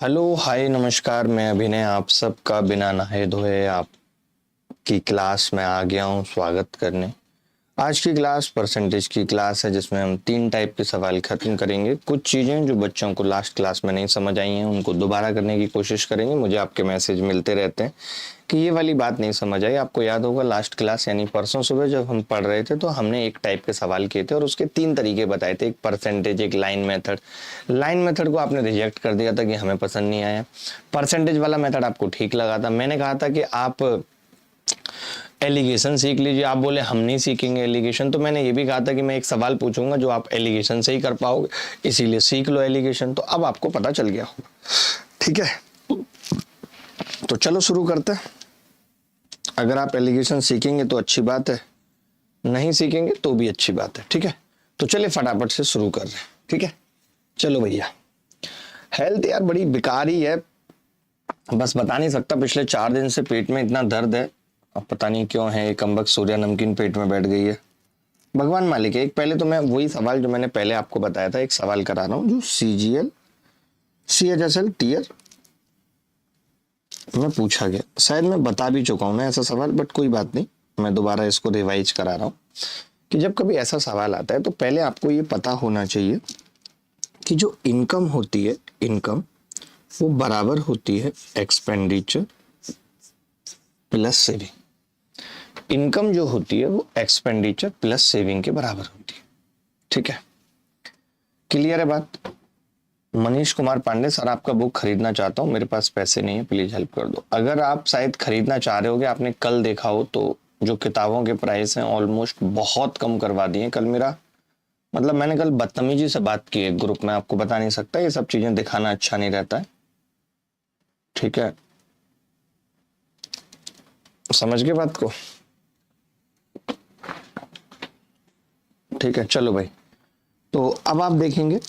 Hello hi नमस्कार। मैं अभिनय आप सबका बिना नहाए धोए आपकी क्लास में आ गया हूँ स्वागत करने। आज की क्लास परसेंटेज की क्लास है जिसमें हम 3 टाइप के सवाल खत्म करेंगे। कुछ चीज़ें जो बच्चों को लास्ट क्लास में नहीं समझ आई हैं उनको दोबारा करने की कोशिश करेंगे। मुझे आपके मैसेज मिलते रहते हैं कि ये वाली बात नहीं समझ आई। आपको याद होगा लास्ट क्लास यानी परसों सुबह जब हम पढ़ रहे थे तो हमने एक टाइप के सवाल किए थे और उसके 3 तरीके बताए थे, एक परसेंटेज, एक लाइन मेथड। लाइन मेथड को आपने रिजेक्ट कर दिया था कि हमें पसंद नहीं आया। परसेंटेज वाला मेथड आपको ठीक लगा था। मैंने कहा था कि आप एलिगेशन सीख लीजिए। आप बोले हम नहीं सीखेंगे एलिगेशन, तो मैंने ये भी कहा था कि मैं एक सवाल पूछूंगा जो आप एलिगेशन से ही कर पाओगे, इसीलिए सीख लो एलिगेशन। तो अब आपको पता चल गया होगा, ठीक है। तो चलो शुरू करते हैं। अगर आप एलिगेशन सीखेंगे तो अच्छी बात है, नहीं सीखेंगे तो भी अच्छी बात है, ठीक है। तो चलिए फटाफट से शुरू कर रहे हैं, ठीक है। चलो भैया, हेल्थ यार बड़ी बेकार ही है, बस बता नहीं सकता। पिछले 4 दिन से पेट में इतना दर्द है, अब पता नहीं क्यों है। एक अम्बक सूर्या नमकीन पेट में बैठ गई है, भगवान मालिक है। एक पहले तो मैं वही सवाल जो मैंने पहले आपको बताया था, एक सवाल करा रहा हूँ जो CGL CHSL टीयर में पूछा गया। शायद मैं बता भी चुका हूं मैं ऐसा सवाल, बट कोई बात नहीं, मैं दोबारा इसको रिवाइज करा रहा हूं कि जब कभी ऐसा सवाल आता है तो पहले आपको ये पता होना चाहिए कि जो इनकम होती है, इनकम वो बराबर होती है एक्सपेंडिचर प्लस सेविंग। इनकम जो होती है वो एक्सपेंडिचर प्लस सेविंग के बराबर होती है, ठीक है। क्लियर है बात। मनीष कुमार पांडे सर, आपका बुक खरीदना चाहता हूँ, मेरे पास पैसे नहीं है, प्लीज हेल्प कर दो। अगर आप शायद खरीदना चाह रहे होगे, आपने कल देखा हो तो जो किताबों के प्राइस हैं ऑलमोस्ट बहुत कम करवा दिए। कल मेरा मतलब मैंने कल बदतमीजी से बात की एक ग्रुप में, आपको बता नहीं सकता, ये सब चीजें दिखाना अच्छा नहीं रहता है, ठीक है। समझ गए बात को, ठीक है। चलो भाई, तो अब आप देखेंगे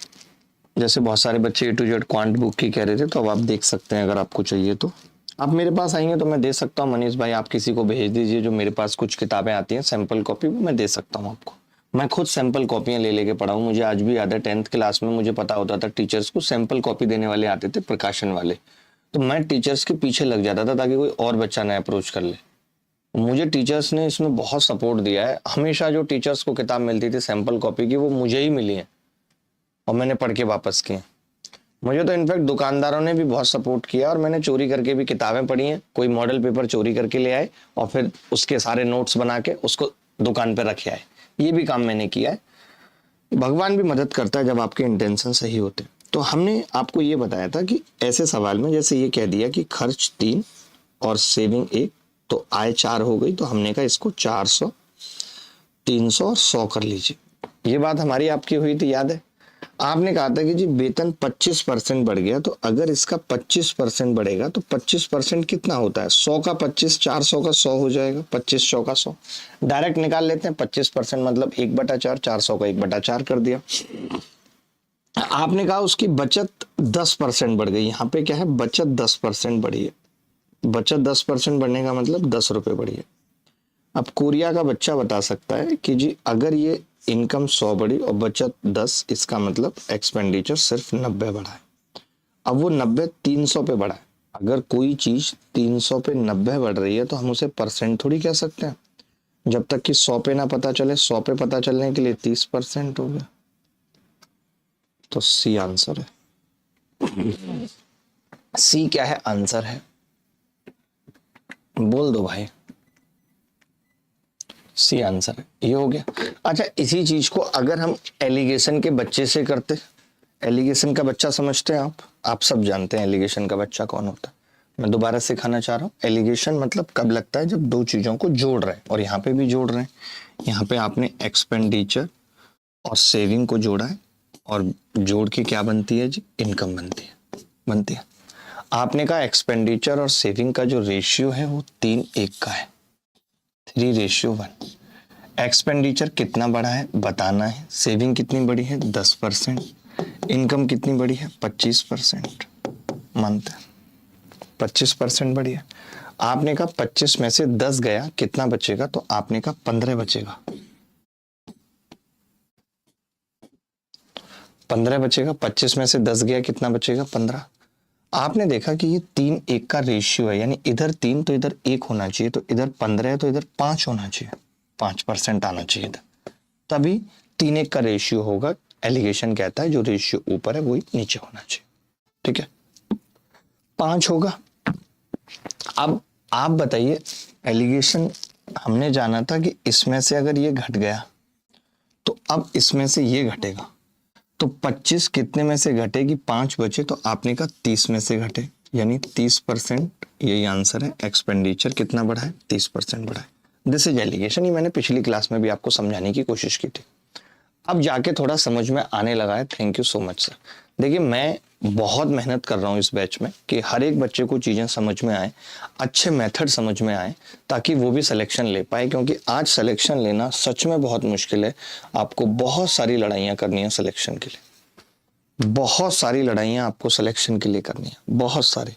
जैसे बहुत सारे बच्चे A to Z quant book की कह रहे थे, तो अब आप देख सकते हैं। अगर आपको चाहिए तो आप मेरे पास आएंगे तो मैं दे सकता हूँ। मनीष भाई, आप किसी को भेज दीजिए जो मेरे पास कुछ किताबें आती हैं सैंपल कॉपी, वो मैं दे सकता हूँ आपको। मैं खुद सैंपल कॉपियां ले लेके पढ़ा हूँ, मुझे आज भी याद है 10th क्लास में मुझे पता होता था टीचर्स को सैंपल कॉपी देने वाले आते थे प्रकाशन वाले, तो मैं टीचर्स के पीछे लग जाता था ताकि कोई और बच्चा ना अप्रोच कर ले। मुझे टीचर्स ने इसमें बहुत सपोर्ट दिया है। हमेशा जो टीचर्स को किताब मिलती थी सैंपल कॉपी की, वो मुझे ही मिली है और मैंने पढ़ के वापस की। मुझे तो इनफैक्ट दुकानदारों ने भी बहुत सपोर्ट किया और मैंने चोरी करके भी किताबें पढ़ी हैं। कोई मॉडल पेपर चोरी करके ले आए और फिर उसके सारे नोट्स बना के उसको दुकान पे रखे आए, ये भी काम मैंने किया है। भगवान भी मदद करता है जब आपके इंटेंशन सही होते। तो हमने आपको ये बताया था कि ऐसे सवाल में जैसे ये कह दिया कि खर्च 3 और सेविंग 1, तो आय 4 हो गई, तो हमने कहा इसको 400, 300 और 100 कर लीजिए। ये बात हमारी आपकी हुई थी, याद है। आपने कहा था कि जी वेतन 25% बढ़ गया, तो अगर इसका 25% बढ़ेगा तो 25% कितना होता है? 100 का 25, 400 का 100 हो जाएगा, 25 100 का 100 डायरेक्ट निकाल लेते हैं। 25% मतलब 1/4, 400 का 1/4 कर दिया। आपने कहा उसकी बचत 10% बढ़ गई, यहाँ पे क्या है, बचत 10% बढ़ी है। बचत 10% बढ़ने का मतलब 10 रुपए बढ़ी है। अब कोरिया का बच्चा बता सकता है कि जी अगर ये इनकम 100 बढ़ी और बचत 10, इसका मतलब एक्सपेंडिचर सिर्फ 90 बढ़ा है। अब वो 90 300 पे बढ़ा है। अगर कोई चीज 300 पे 90 बढ़ रही है तो हम उसे परसेंट थोड़ी कह सकते हैं, जब तक कि 100 पे ना पता चले। 100 पे पता चलने के लिए 30% हो गया, तो सी आंसर है। सी क्या है? आंसर है। बोल दो भाई, सी आंसर है, ये हो गया। अच्छा, इसी चीज को अगर हम एलिगेशन के बच्चे से करते, एलिगेशन का बच्चा समझते हैं आप सब जानते हैं एलिगेशन का बच्चा कौन होता है। मैं दोबारा सिखाना चाह रहा हूँ। एलिगेशन मतलब कब लगता है? जब दो चीजों को जोड़ रहे हैं, और यहाँ पे भी जोड़ रहे हैं। यहाँ पे आपने एक्सपेंडिचर और सेविंग को जोड़ा है, और जोड़ के क्या बनती है जी? इनकम बनती है। आपने कहा एक्सपेंडिचर और सेविंग का जो रेशियो है वो 3:1 का है, 3:1। एक्सपेंडिचर कितना बढ़ा है बताना है, सेविंग कितनी बढ़ी है 10%, इनकम कितनी बढ़ी है 25%। मंथ 25% बढ़ी है। आपने कहा 25 में से 10 गया, कितना बचेगा? तो आपने कहा 15 बचेगा, 15 बचेगा। 25 में से 10 गया, कितना बचेगा? 15। आपने देखा कि ये 3:1 का रेशियो है, यानी इधर 3 तो इधर 1 होना चाहिए, तो इधर 15 है तो इधर 5 होना चाहिए, 5% आना चाहिए इधर, तभी 3:1 का रेशियो होगा। एलिगेशन कहता है जो रेशियो ऊपर है वही नीचे होना चाहिए, ठीक है, 5 होगा। अब आप बताइए, एलिगेशन हमने जाना था कि इसमें से अगर ये घट गया तो अब इसमें से ये घटेगा, तो 25 कितने में से घटेगी, 5 बचे, तो आपने कहा 30 में से घटे, यानी 30%, यही आंसर है। एक्सपेंडिचर कितना बढ़ा है, 30% बढ़ा है। This is allegation. ये मैंने पिछली क्लास में भी आपको समझाने की कोशिश की थी, अब जाके थोड़ा समझ में आने लगा है। Thank you so much sir. देखिए, मैं बहुत मेहनत कर रहा हूँ इस बैच में कि हर एक बच्चे को चीज़ें समझ में आए, अच्छे मेथड समझ में आए, ताकि वो भी सिलेक्शन ले पाए, क्योंकि आज सिलेक्शन लेना सच में बहुत मुश्किल है। आपको बहुत सारी लड़ाइयाँ करनी है सिलेक्शन के लिए, बहुत सारी लड़ाइयाँ आपको सिलेक्शन के लिए करनी है, बहुत सारी।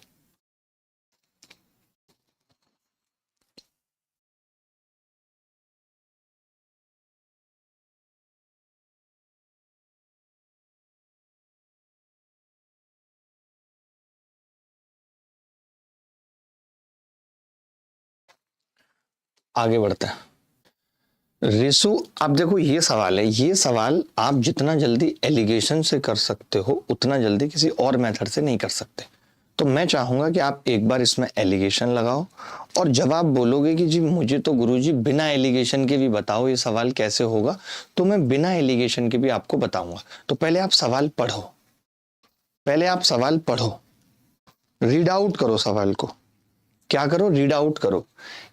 आगे बढ़ते हैं। रिसु, अब देखो ये सवाल है, ये सवाल आप जितना जल्दी एलिगेशन से कर सकते हो उतना जल्दी किसी और मेथड से नहीं कर सकते। तो मैं चाहूंगा कि आप एक बार इसमें एलिगेशन लगाओ, और जब आप बोलोगे कि जी मुझे तो गुरुजी बिना एलिगेशन के भी बताओ ये सवाल कैसे होगा, तो मैं बिना एलिगेशन के भी आपको बताऊंगा। तो पहले आप सवाल पढ़ो, पहले आप सवाल पढ़ो, रीड आउट करो सवाल को। क्या करो, रीड आउट करो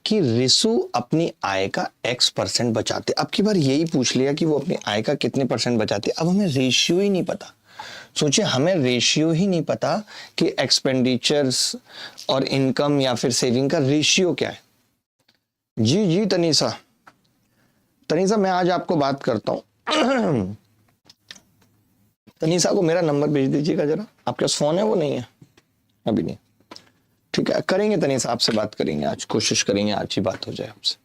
कि रिसु अपनी आय का X% बचाते। अब की बार यही पूछ लिया कि वो अपनी आय का कितने % बचाते, अब हमें रेशियो ही नहीं पता। सोचिए, हमें रेशियो ही नहीं पता कि एक्सपेंडिचर्स और इनकम या फिर सेविंग का रेशियो क्या है। जी जी तनीषा, तनीषा मैं आज आपको बात करता हूं। तनीषा को मेरा नंबर भेज दीजिएगा जरा, आपके पास फोन है? वो नहीं है अभी, नहीं, ठीक है, करेंगे तनीषा, आपसे बात करेंगे आज, कोशिश करेंगे आज ही बात हो जाए आपसे।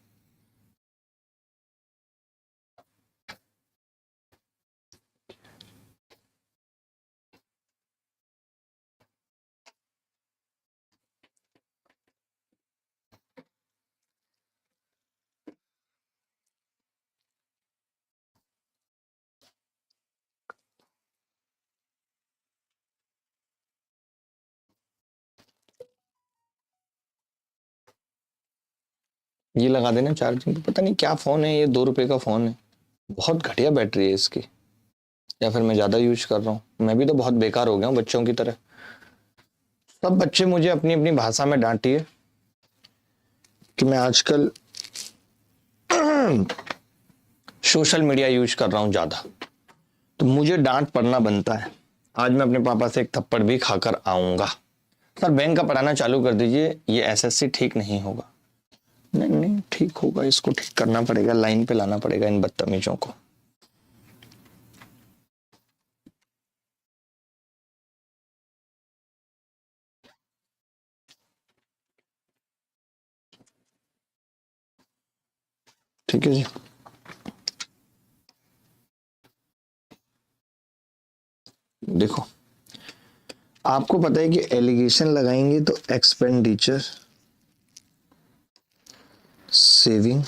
ये लगा देना चार्जिंग पे। पता नहीं क्या फोन है ये, 2 रुपए का फोन है, बहुत घटिया बैटरी है इसकी, या फिर मैं ज्यादा यूज कर रहा हूँ। मैं भी तो बहुत बेकार हो गया हूँ बच्चों की तरह। सब बच्चे मुझे अपनी अपनी भाषा में डांटिए कि मैं आजकल सोशल मीडिया यूज कर रहा हूँ ज्यादा, तो मुझे डांट पड़ना बनता है। आज मैं अपने पापा से एक थप्पड़ भी खाकर आऊंगा। सर बैंक का पढ़ाना चालू कर दीजिए, ये एसएससी ठीक नहीं होगा। नहीं नहीं, ठीक होगा, इसको ठीक करना पड़ेगा, लाइन पे लाना पड़ेगा इन बदतमीजों को। ठीक है जी, देखो आपको पता है कि एलिगेशन लगाएंगे तो एक्सपेंडिचर, सेविंग,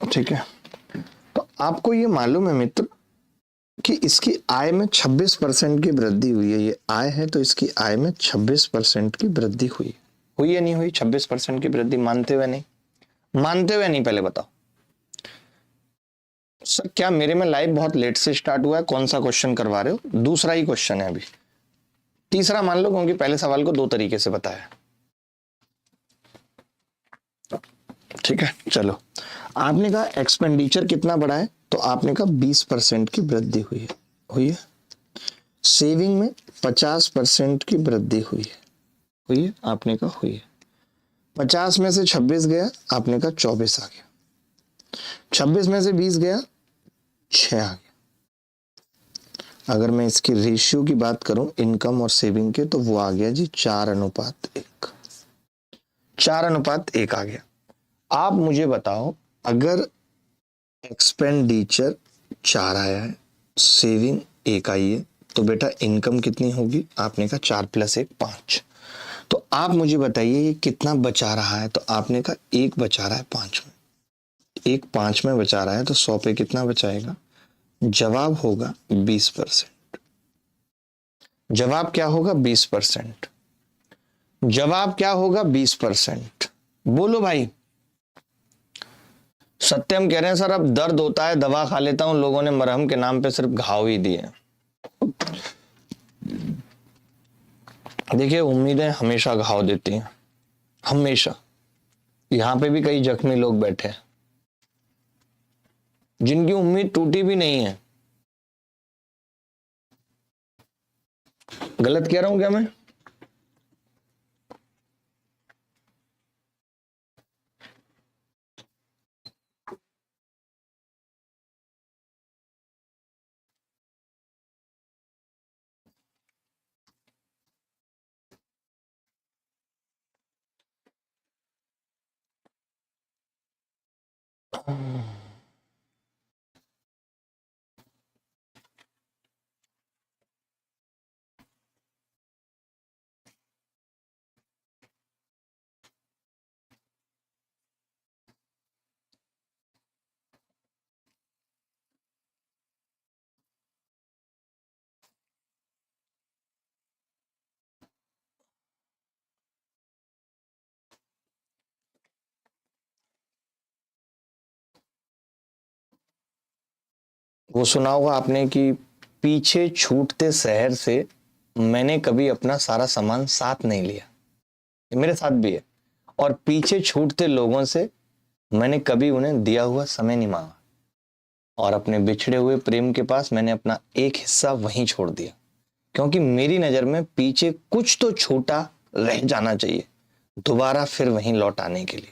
ठीक है। तो आपको ये मालूम है मित्र कि इसकी आय में 26% की वृद्धि हुई है। ये आय है तो इसकी आय में 26% की वृद्धि हुई या नहीं हुई? 26% की वृद्धि, मानते हुए नहीं? मानते हुए नहीं, पहले बताओ सर। क्या मेरे में लाइव बहुत लेट से स्टार्ट हुआ है? कौन सा क्वेश्चन करवा रहे हो? दूसरा ही क्वेश्चन है अभी, तीसरा मान लो, क्योंकि पहले सवाल को 2 तरीके से बताया। ठीक है, चलो। आपने कहा एक्सपेंडिचर कितना बढ़ा है, तो आपने कहा 20% की वृद्धि हुई है। सेविंग में 50% की वृद्धि हुई है, आपने कहा हुई है। 50 में से 26 गया, आपने कहा 24 आ गया। 26 में से 20 गया, 6 आ गया। अगर मैं इसकी रेशियो की बात करूं इनकम और सेविंग के, तो वो आ गया जी 4:1। 4:1 आ गया। आप मुझे बताओ, अगर एक्सपेंडिचर 4 आया है, सेविंग 1 आई है, तो बेटा इनकम कितनी होगी? आपने कहा 4 + 1 5। तो आप मुझे बताइए ये कितना बचा रहा है? तो आपने कहा 1 बचा रहा है 5 में, 1 5 में बचा रहा है, तो 100 पे कितना बचाएगा? जवाब होगा 20%। जवाब क्या होगा? 20%। जवाब क्या होगा? 20%। बोलो भाई। सत्यम कह रहे हैं सर अब दर्द होता है, दवा खा लेता हूं, लोगों ने मरहम के नाम पे सिर्फ घाव ही दिए। देखिए उम्मीदें हमेशा घाव देती हैं, हमेशा। यहां पे भी कई जख्मी लोग बैठे हैं जिनकी उम्मीद टूटी भी नहीं है। गलत कह रहा हूं क्या मैं? वो सुना होगा आपने कि पीछे छूटते शहर से मैंने कभी अपना सारा सामान साथ नहीं लिया। ये मेरे साथ भी है। और पीछे छूटते लोगों से मैंने कभी उन्हें दिया हुआ समय नहीं मांगा, और अपने बिछड़े हुए प्रेम के पास मैंने अपना एक हिस्सा वहीं छोड़ दिया, क्योंकि मेरी नजर में पीछे कुछ तो छोटा रह जाना चाहिए दोबारा फिर वहीं लौट आने के लिए।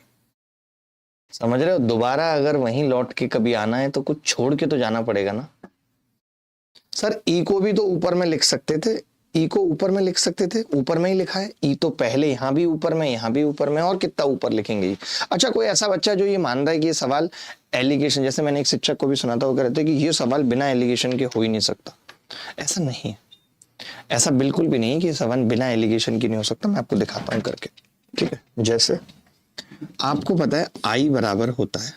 समझ रहे हो? दोबारा अगर वहीं लौट के कभी आना है तो कुछ छोड़ के तो जाना पड़ेगा ना। सर ई को भी तो ऊपर में लिख सकते थे, ई को ऊपर में लिख सकते थे, ऊपर में ही लिखा है। ई तो पहले यहां भी ऊपर में, यहां भी ऊपर में, और कितना ऊपर लिखेंगे? अच्छा कोई ऐसा बच्चा जो ये मान रहा है कि ये सवाल एलिगेशन, जैसे मैंने एक शिक्षक को भी सुना था, वो कह रहे थे कि ये सवाल बिना एलिगेशन के हो ही नहीं सकता। ऐसा नहीं है, ऐसा बिल्कुल भी नहीं है कि ये सवाल बिना एलिगेशन की नहीं हो सकता। मैं आपको दिखाता हूं करके, ठीक है? जैसे आपको पता है आई बराबर होता है,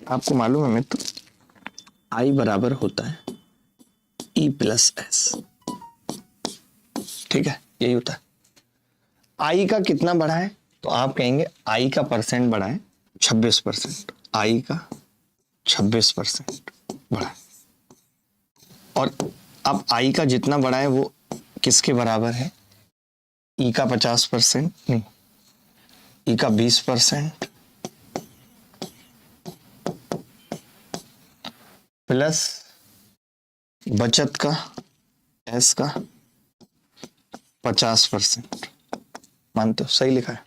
आपको मालूम है मित्र, आई बराबर होता है E + S, ठीक है? यही होता है। आई का कितना बढ़ा है? तो आप कहेंगे आई का परसेंट बढ़ा है 26%, आई का 26% बढ़ा है। और अब आई का जितना बढ़ा है वो किसके बराबर है? ई का 50%, नहीं, ई का 20% प्लस बचत का एस का 50%। मानते हो सही लिखा है?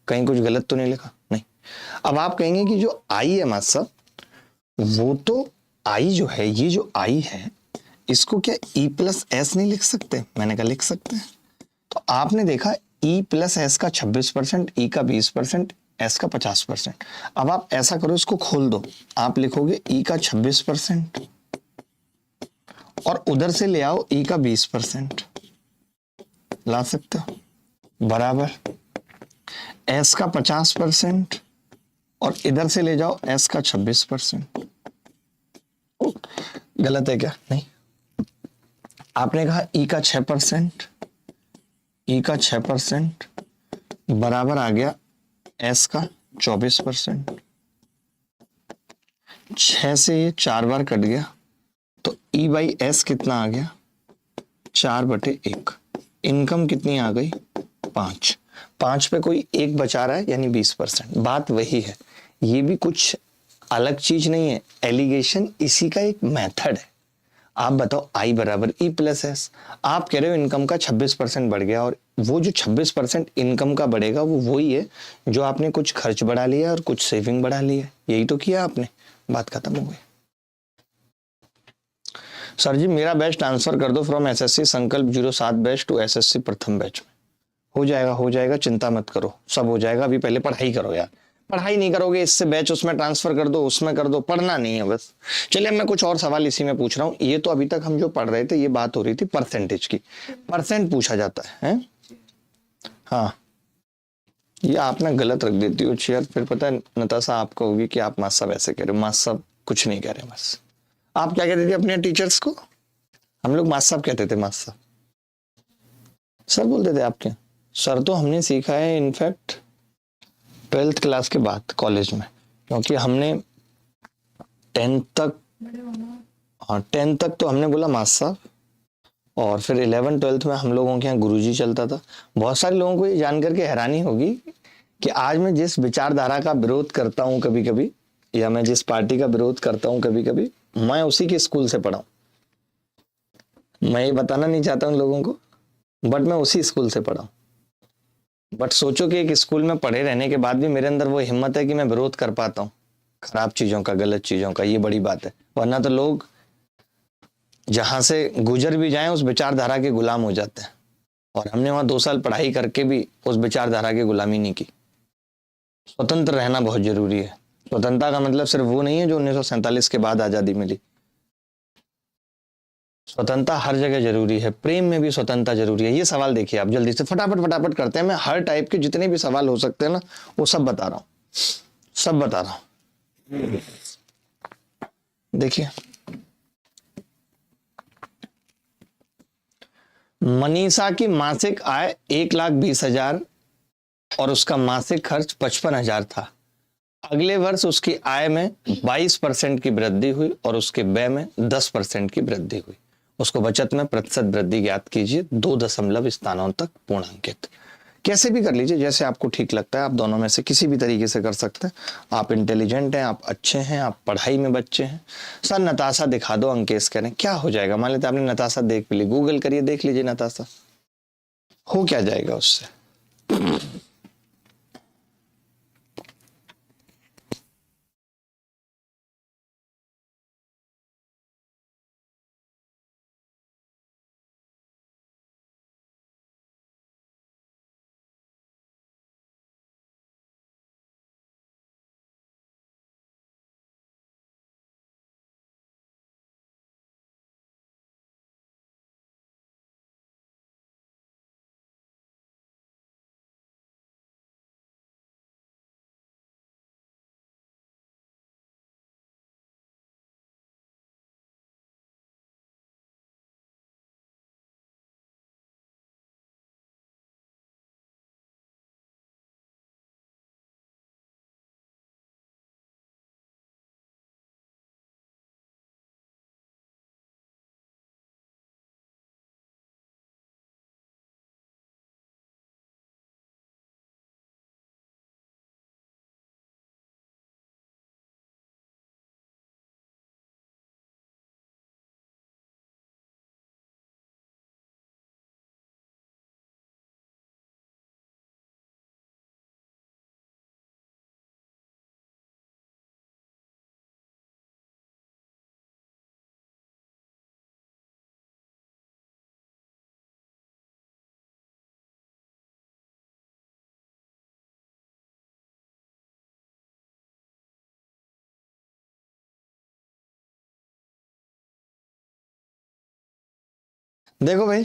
कहीं कुछ गलत तो नहीं लिखा? नहीं। अब आप कहेंगे कि जो आई है मास्टर साहब, वो तो आई जो है, ये जो आई है, इसको क्या E + S नहीं लिख सकते? मैंने कहा लिख सकते हैं। तो आपने देखा E + S का 26%, ई का 20%, एस का 50%। अब आप ऐसा करो, इसको खोल दो, आप लिखोगे ई का 26% और उधर से ले आओ ई का 20%, ला सकते हो, बराबर एस का 50% और इधर से ले जाओ एस का 26%। गलत है क्या? नहीं। आपने कहा ई का 6%, ई का 6% बराबर आ गया एस का 24%। 6 से ये 4 बार कट गया, तो E/S कितना आ गया? 4/1। इनकम कितनी आ गई? 5। 5 पे कोई एक बचा रहा है, यानी 20%। बात वही है, ये भी कुछ अलग चीज नहीं है, एलिगेशन इसी का एक मेथड है। आप बताओ आई बराबर E + S, आप कह रहे हो इनकम का 26% बढ़ गया, और वो जो 26% इनकम का बढ़ेगा वो वही है जो आपने कुछ खर्च बढ़ा लिया और कुछ सेविंग बढ़ा लिया, यही तो किया आपने। बात खत्म हो गई। सर जी मेरा बैच ट्रांसफर कर दो फ्रॉम SSC संकल्प 07 बैच टू SSC प्रथम बैच में। हो जाएगा, हो जाएगा, चिंता मत करो, सब हो जाएगा। अभी पहले पढ़ाई करो यार, पढ़ाई नहीं करोगे, इससे बैच उसमें ट्रांसफर कर दो, उसमें कर दो, पढ़ना नहीं है बस। चलिए मैं कुछ और सवाल इसी में पूछ रहा हूँ। ये तो अभी तक हम जो पढ़ रहे थे ये बात हो रही थी परसेंटेज की, परसेंट पूछा जाता है? हाँ, ये आपने गलत रख देती हो चेयर, फिर पता है नताशा आपको होगी कि आप मास साहब ऐसे कह रहे हो। मास साहब कुछ नहीं कह रहे, बस आप क्या कहते थे अपने टीचर्स को? हम लोग मास साहब कहते थे, मास साहब सर बोलते थे आपके। सर तो हमने सीखा है इनफैक्ट 12th क्लास के बाद कॉलेज में, क्योंकि हमने 10th तक, हाँ 10th तक तो हमने बोला मास साहब, और फिर 11 12th में हम लोगों के यहाँ गुरुजी चलता था। बहुत सारे लोगों को ये जान करके हैरानी होगी कि आज मैं जिस विचारधारा का विरोध करता हूँ कभी कभी, या मैं जिस पार्टी का विरोध करता हूँ कभी कभी, मैं उसी के स्कूल से पढ़ा हूँ। मैं ये बताना नहीं चाहता हूँ लोगों को, बट मैं उसी स्कूल से पढ़ा हूँ। बट सोचो कि एक स्कूल में पढ़े रहने के बाद भी मेरे अंदर वो हिम्मत है कि मैं विरोध कर पाता हूँ खराब चीजों का, गलत चीजों का। ये बड़ी बात है, वरना तो लोग जहां से गुजर भी जाएं उस विचारधारा के गुलाम हो जाते हैं। और हमने वहां 2 साल पढ़ाई करके भी उस विचारधारा की गुलामी नहीं की। स्वतंत्र रहना बहुत जरूरी है। स्वतंत्रता का मतलब सिर्फ वो नहीं है जो 1947 के बाद आजादी मिली। स्वतंत्रता हर जगह जरूरी है, प्रेम में भी स्वतंत्रता जरूरी है। ये सवाल देखिए आप जल्दी से फटाफट फटाफट करते हैं। मैं हर टाइप के जितने भी सवाल हो सकते हैं ना वो सब बता रहा हूं, सब बता रहा हूं। देखिए, मनीषा की मासिक आय 1,20,000 और उसका मासिक खर्च 55,000 था। अगले वर्ष उसकी आय में 22% की वृद्धि हुई और उसके व्यय में 10% की वृद्धि हुई। उसको बचत में प्रतिशत वृद्धि ज्ञात कीजिए 2 दशमलव स्थानों तक पूर्णांकित। कैसे भी कर लीजिए, जैसे आपको ठीक लगता है। आप दोनों में से किसी भी तरीके से कर सकते हैं। आप इंटेलिजेंट हैं, आप अच्छे हैं, आप पढ़ाई में बच्चे हैं। सर नताशा दिखा दो, अंकेश करें, क्या हो जाएगा? मान लेते आपने नताशा देख ली, गूगल करिए, देख लीजिए नताशा, हो क्या जाएगा उससे? देखो भाई,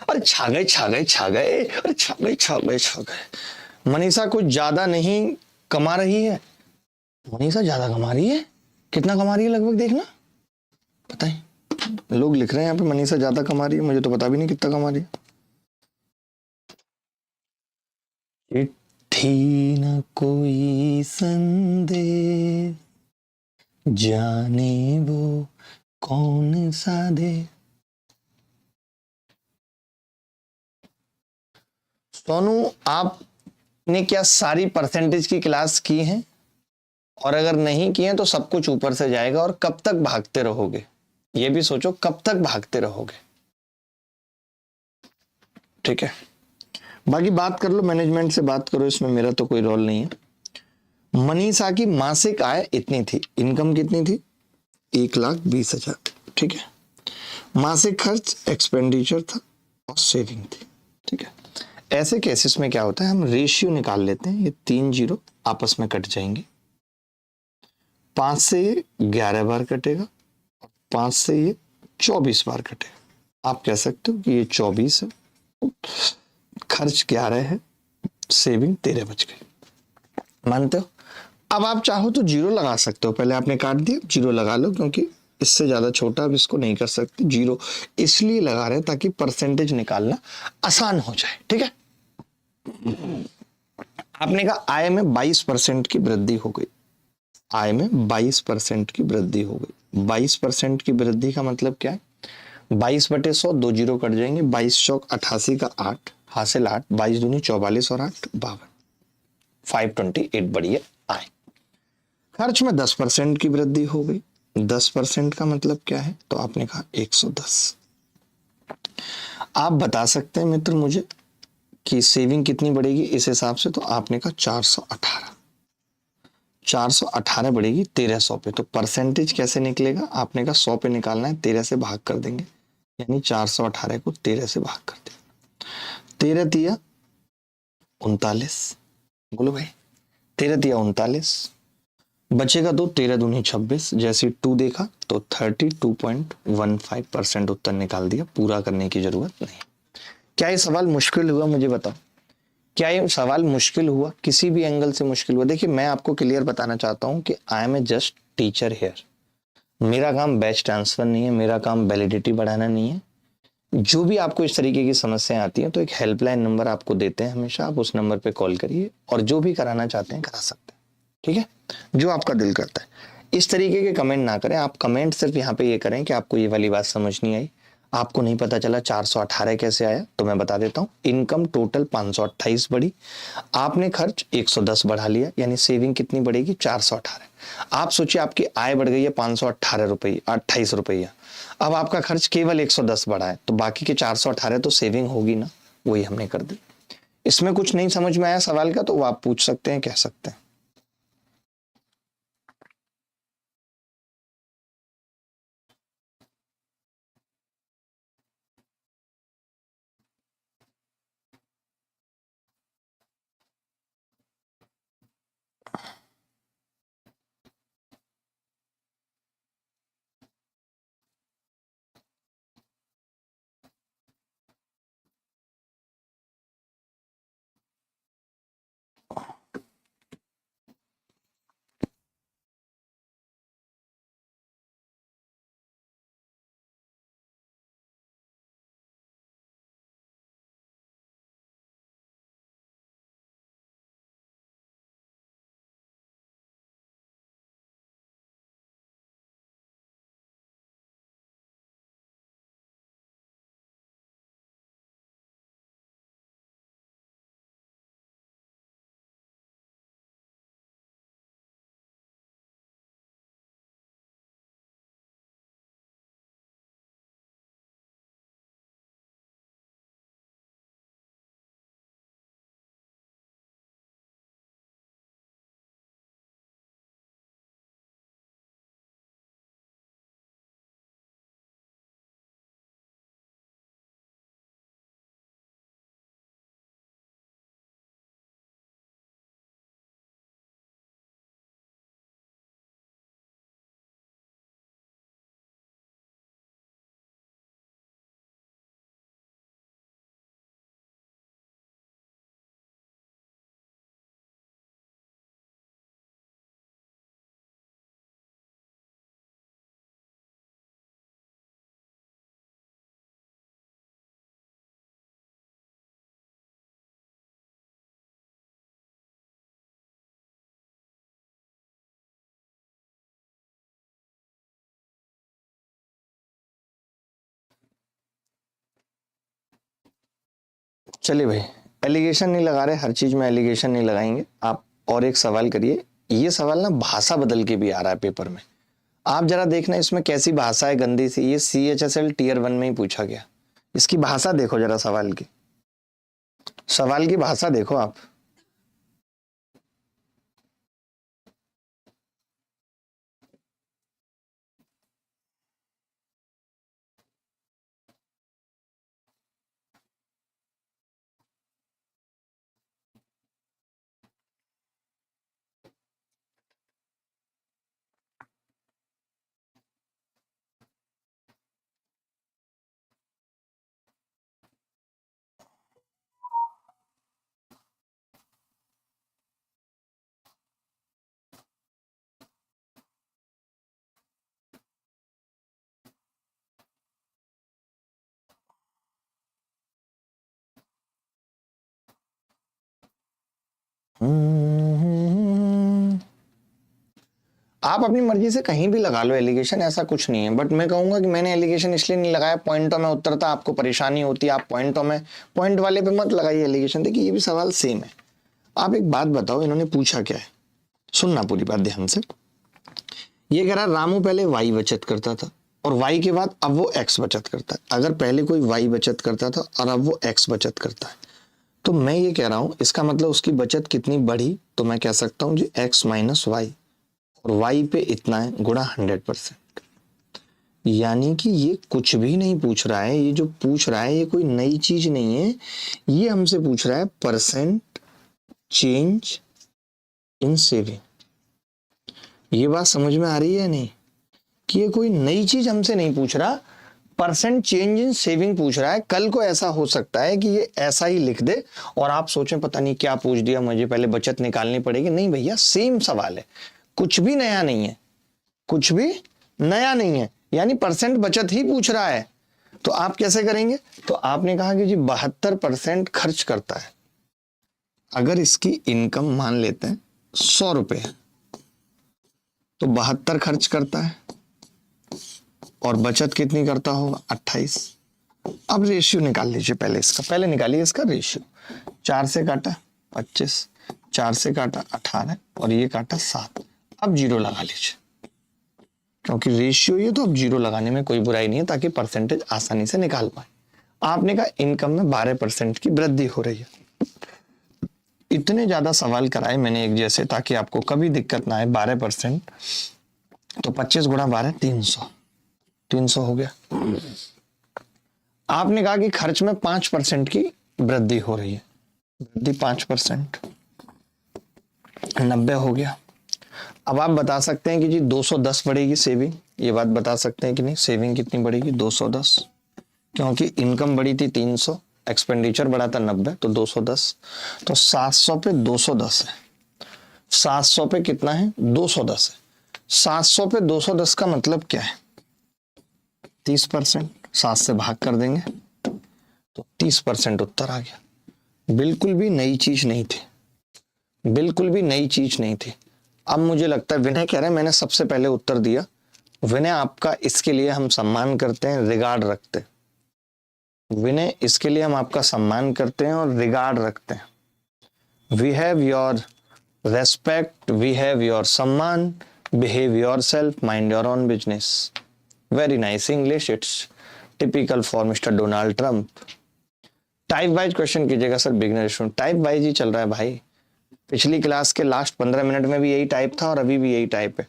अरे छा गए छा गए छा गए, अरे छा गए छा गए छा गए। मनीषा कुछ ज्यादा नहीं कमा रही है। मनीषा ज्यादा कमा रही है? कितना कमा रही है लगभग देखना, पता है लोग लिख रहे हैं यहाँ पे मनीषा ज्यादा कमा रही है, मुझे तो पता भी नहीं कितना कमा रही है। चिट्ठी न कोई संदेश, जाने वो कौन सा दे। सोनू, आपने क्या सारी परसेंटेज की क्लास की है? और अगर नहीं की है तो सब कुछ ऊपर से जाएगा। और कब तक भागते रहोगे, ये भी सोचो, कब तक भागते रहोगे? ठीक है, बाकी बात कर लो, मैनेजमेंट से बात करो, इसमें मेरा तो कोई रोल नहीं है। मनीषा की मासिक आय इतनी थी, इनकम कितनी थी? 1,20,000, ठीक है। मासिक खर्च एक्सपेंडिचर था और सेविंग थी, ठीक है। ऐसे केसेस में क्या होता है, हम रेशियो निकाल लेते हैं, ये 3 जीरो आपस में कट जाएंगे, 5 से ये 11 बार कटेगा, 5 से ये 24 बार कटेगा। आप कह सकते हो कि ये 24 है, खर्च 11 है, सेविंग 13 बच गई। मानते हो? अब आप चाहो तो जीरो लगा सकते हो, पहले आपने काट दिया, जीरो लगा लो, क्योंकि इससे ज्यादा छोटा अब इसको नहीं कर सकते। जीरो इसलिए लगा रहे हैं ताकि परसेंटेज निकालना आसान हो जाए। ठीक है, आपने कहा आय में 22% की वृद्धि हो गई, आय में 22% की वृद्धि हो गई। 22% की वृद्धि का मतलब क्या है? 22/100, 2 जीरो कट जाएंगे, 22 चौक 88 का 8 हासिल 8, 22 दूनी 44 और 8 52, 528 बढ़ी है आय। खर्च में 10% की वृद्धि हो गई। 10% का मतलब क्या है? तो आपने कहा 110। आप बता सकते हैं मित्र मुझे कि सेविंग कितनी बढ़ेगी इस हिसाब से? तो आपने कहा 418, 418 बढ़ेगी 1300 पे। तो परसेंटेज कैसे निकलेगा? आपने कहा 100 पे निकालना है, 13 से भाग कर देंगे, यानी 418 को 13 से भाग कर देंगे, 13 तिया 39। बोलो भाई, 13 तिया 39, बचेगा दो, 13 दूनी 26। जैसे 2 देखा तो 32.15% उत्तर निकाल दिया, पूरा करने की जरूरत नहीं। क्या ये सवाल मुश्किल हुआ? मुझे बताओ, क्या ये सवाल मुश्किल हुआ? किसी भी एंगल से मुश्किल हुआ? देखिए, मैं आपको क्लियर बताना चाहता हूं कि I am a just teacher here. मेरा काम बैच ट्रांसफर नहीं है, मेरा काम वैलिडिटी बढ़ाना नहीं है। जो भी आपको इस तरीके की समस्याएं आती हैं तो एक हेल्पलाइन नंबर आपको देते हैं हमेशा, आप उस नंबर पे कॉल करिए और जो भी कराना चाहते हैं करा सकते हैं। ठीक है, जो आपका दिल करता है। इस तरीके के कमेंट ना करें आप, कमेंट सिर्फ यहाँ पे ये करें कि आपको ये वाली बात समझ नहीं आई, आपको नहीं पता चला 418 कैसे आया। तो मैं बता देता हूँ, इनकम टोटल 528 बढ़ी, आपने खर्च 110 बढ़ा लिया, यानी सेविंग कितनी बढ़ेगी? 418। आप सोचिए आपकी आय बढ़ गई है 518 रुपये, 28 रुपया, अब आपका खर्च केवल 110 बढ़ा है, तो बाकी के 418 तो सेविंग होगी ना, वही हमने कर दी। इसमें कुछ नहीं समझ में आया सवाल का तो वो आप पूछ सकते हैं, कह सकते हैं। चलिए भाई, एलिगेशन नहीं लगा रहे, हर चीज में एलिगेशन नहीं लगाएंगे आप। और एक सवाल करिए, ये सवाल ना भाषा बदल के भी आ रहा है पेपर में, आप जरा देखना इसमें कैसी भाषा है गंदी सी। ये CHSL Tier 1 में ही पूछा गया, इसकी भाषा देखो जरा, सवाल की, सवाल की भाषा देखो आप। आप अपनी मर्जी से कहीं भी लगा लो एलिगेशन, ऐसा कुछ नहीं है, बट मैं कहूंगा कि मैंने एलिगेशन इसलिए नहीं लगाया, पॉइंटों में उत्तर था, आपको परेशानी होती है, आप पॉइंटों में पॉइंट वाले पे मत लगाइए एलिगेशन। देखिए ये भी सवाल सेम है। आप एक बात बताओ, इन्होंने पूछा क्या है, सुनना पूरी बात ध्यान से। ये कह रहा है रामू पहले वाई बचत करता था और वाई के बाद अब वो एक्स बचत करता है। अगर पहले कोई वाई बचत करता था और अब वो एक्स बचत करता है, तो मैं ये कह रहा हूं इसका मतलब उसकी बचत कितनी बढ़ी, तो मैं कह सकता हूं जी एक्स माइनस वाई, और वाई पे इतना है गुणा 100%। यानी कि ये कुछ भी नहीं पूछ रहा है, ये जो पूछ रहा है ये कोई नई चीज नहीं है, ये हमसे पूछ रहा है परसेंट चेंज इन सेविंग। ये बात समझ में आ रही है नहीं, कि ये कोई नई चीज हमसे नहीं पूछ रहा, परसेंट चेंज इन सेविंग पूछ रहा है। कल को ऐसा हो सकता है कि ये ऐसा ही लिख दे और आप सोचें पता नहीं क्या पूछ दिया, मुझे पहले बचत निकालनी पड़ेगी। नहीं भैया, सेम सवाल है, कुछ भी नया नहीं है, कुछ भी नया नहीं है, यानी परसेंट बचत ही पूछ रहा है। तो आप कैसे करेंगे, तो आपने कहा कि जी 72% खर्च करता है। अगर इसकी इनकम मान लेते हैं 100 रुपए, तो 72 खर्च करता है और बचत कितनी करता होगा 28। अब रेशियो निकाल लीजिए, पहले इसका, पहले निकालिए इसका रेशियो। 4 से काटा 25, 4 से काटा 18 और ये काटा 7। अब जीरो लगा लीजिए, क्योंकि रेशियो ये, तो अब जीरो लगाने में कोई बुराई नहीं है ताकि परसेंटेज आसानी से निकाल पाए। आपने कहा इनकम में 12% की वृद्धि हो रही है। इतने ज्यादा सवाल कराए मैंने एक जैसे, ताकि आपको कभी दिक्कत ना आए। 12%, तो 25 गुणा 12 300, 300 हो गया। आपने कहा कि खर्च में 5% की वृद्धि हो रही है, वृद्धि 5%, 90 हो गया। अब आप बता सकते हैं कि जी 210 बढ़ेगी सेविंग, ये बात बता सकते हैं कि नहीं, सेविंग कितनी बढ़ेगी 210, क्योंकि इनकम बढ़ी थी 300, एक्सपेंडिचर बढ़ा था 90, तो 210। तो 700 पे 210 है, 700 पे कितना है 210 है। 700 पे 210 का मतलब क्या है, 30%, 7 से भाग कर देंगे तो 30% उत्तर आ गया। बिल्कुल भी नई चीज नहीं थी, बिल्कुल भी नई चीज नहीं थी। अब मुझे लगता है विनय कह रहे हैं मैंने सबसे पहले उत्तर दिया। विनय आपका इसके लिए हम सम्मान करते हैं, रिगार्ड रखते हैं। विनय इसके लिए हम आपका सम्मान करते हैं और रिगार्ड रखते हैं। We have your respect, we have your सम्मान, behave yourself, mind your own business. Very nice English, it's typical for mister Donald Trump. Type wise question कीजिएगा sir, beginner student type wise ही चल रहा है भाई। पिछली class के last 15 minute में भी यही टाइप था और अभी भी यही टाइप है।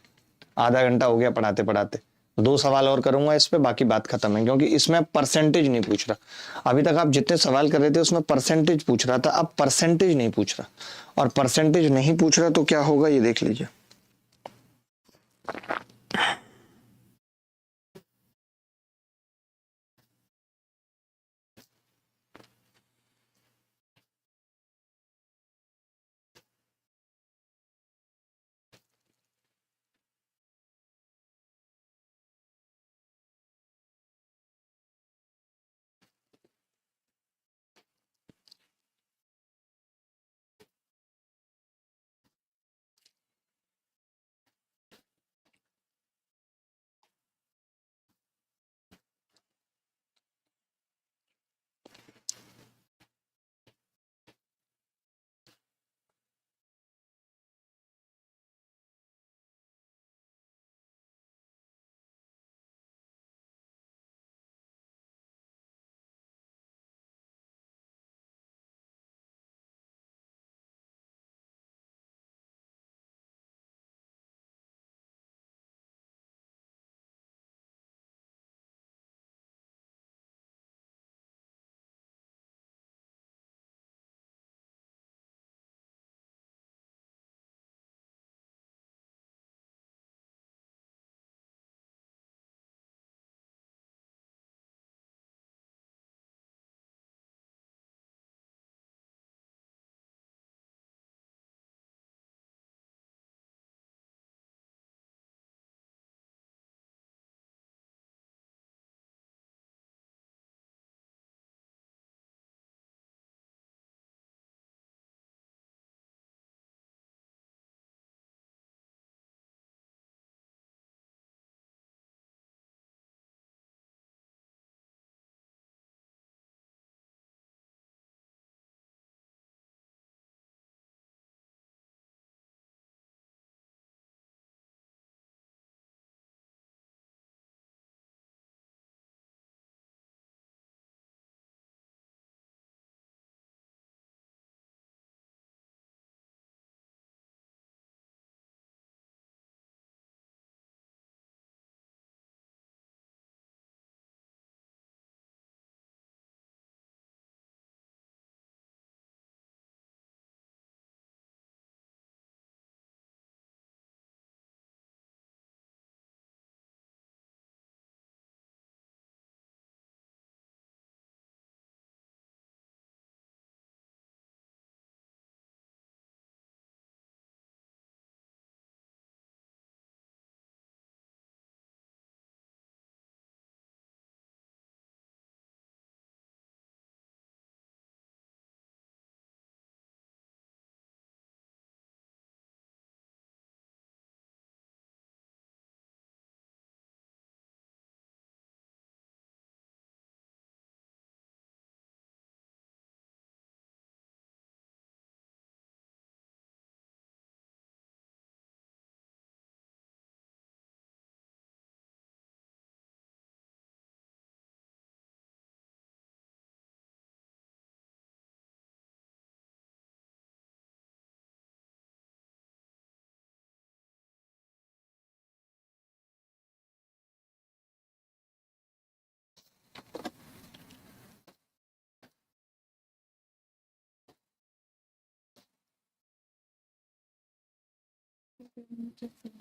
आधा घंटा हो गया पढ़ाते पढ़ाते। 2 सवाल और करूंगा इस पे, बाकी बात खत्म है, क्योंकि इसमें परसेंटेज नहीं पूछ रहा। अभी तक आप जितने सवाल कर रहे थे उसमें परसेंटेज पूछ रहा था, अब परसेंटेज नहीं पूछ रहा। और परसेंटेज नहीं पूछ रहा तो क्या होगा ये देख लीजिए।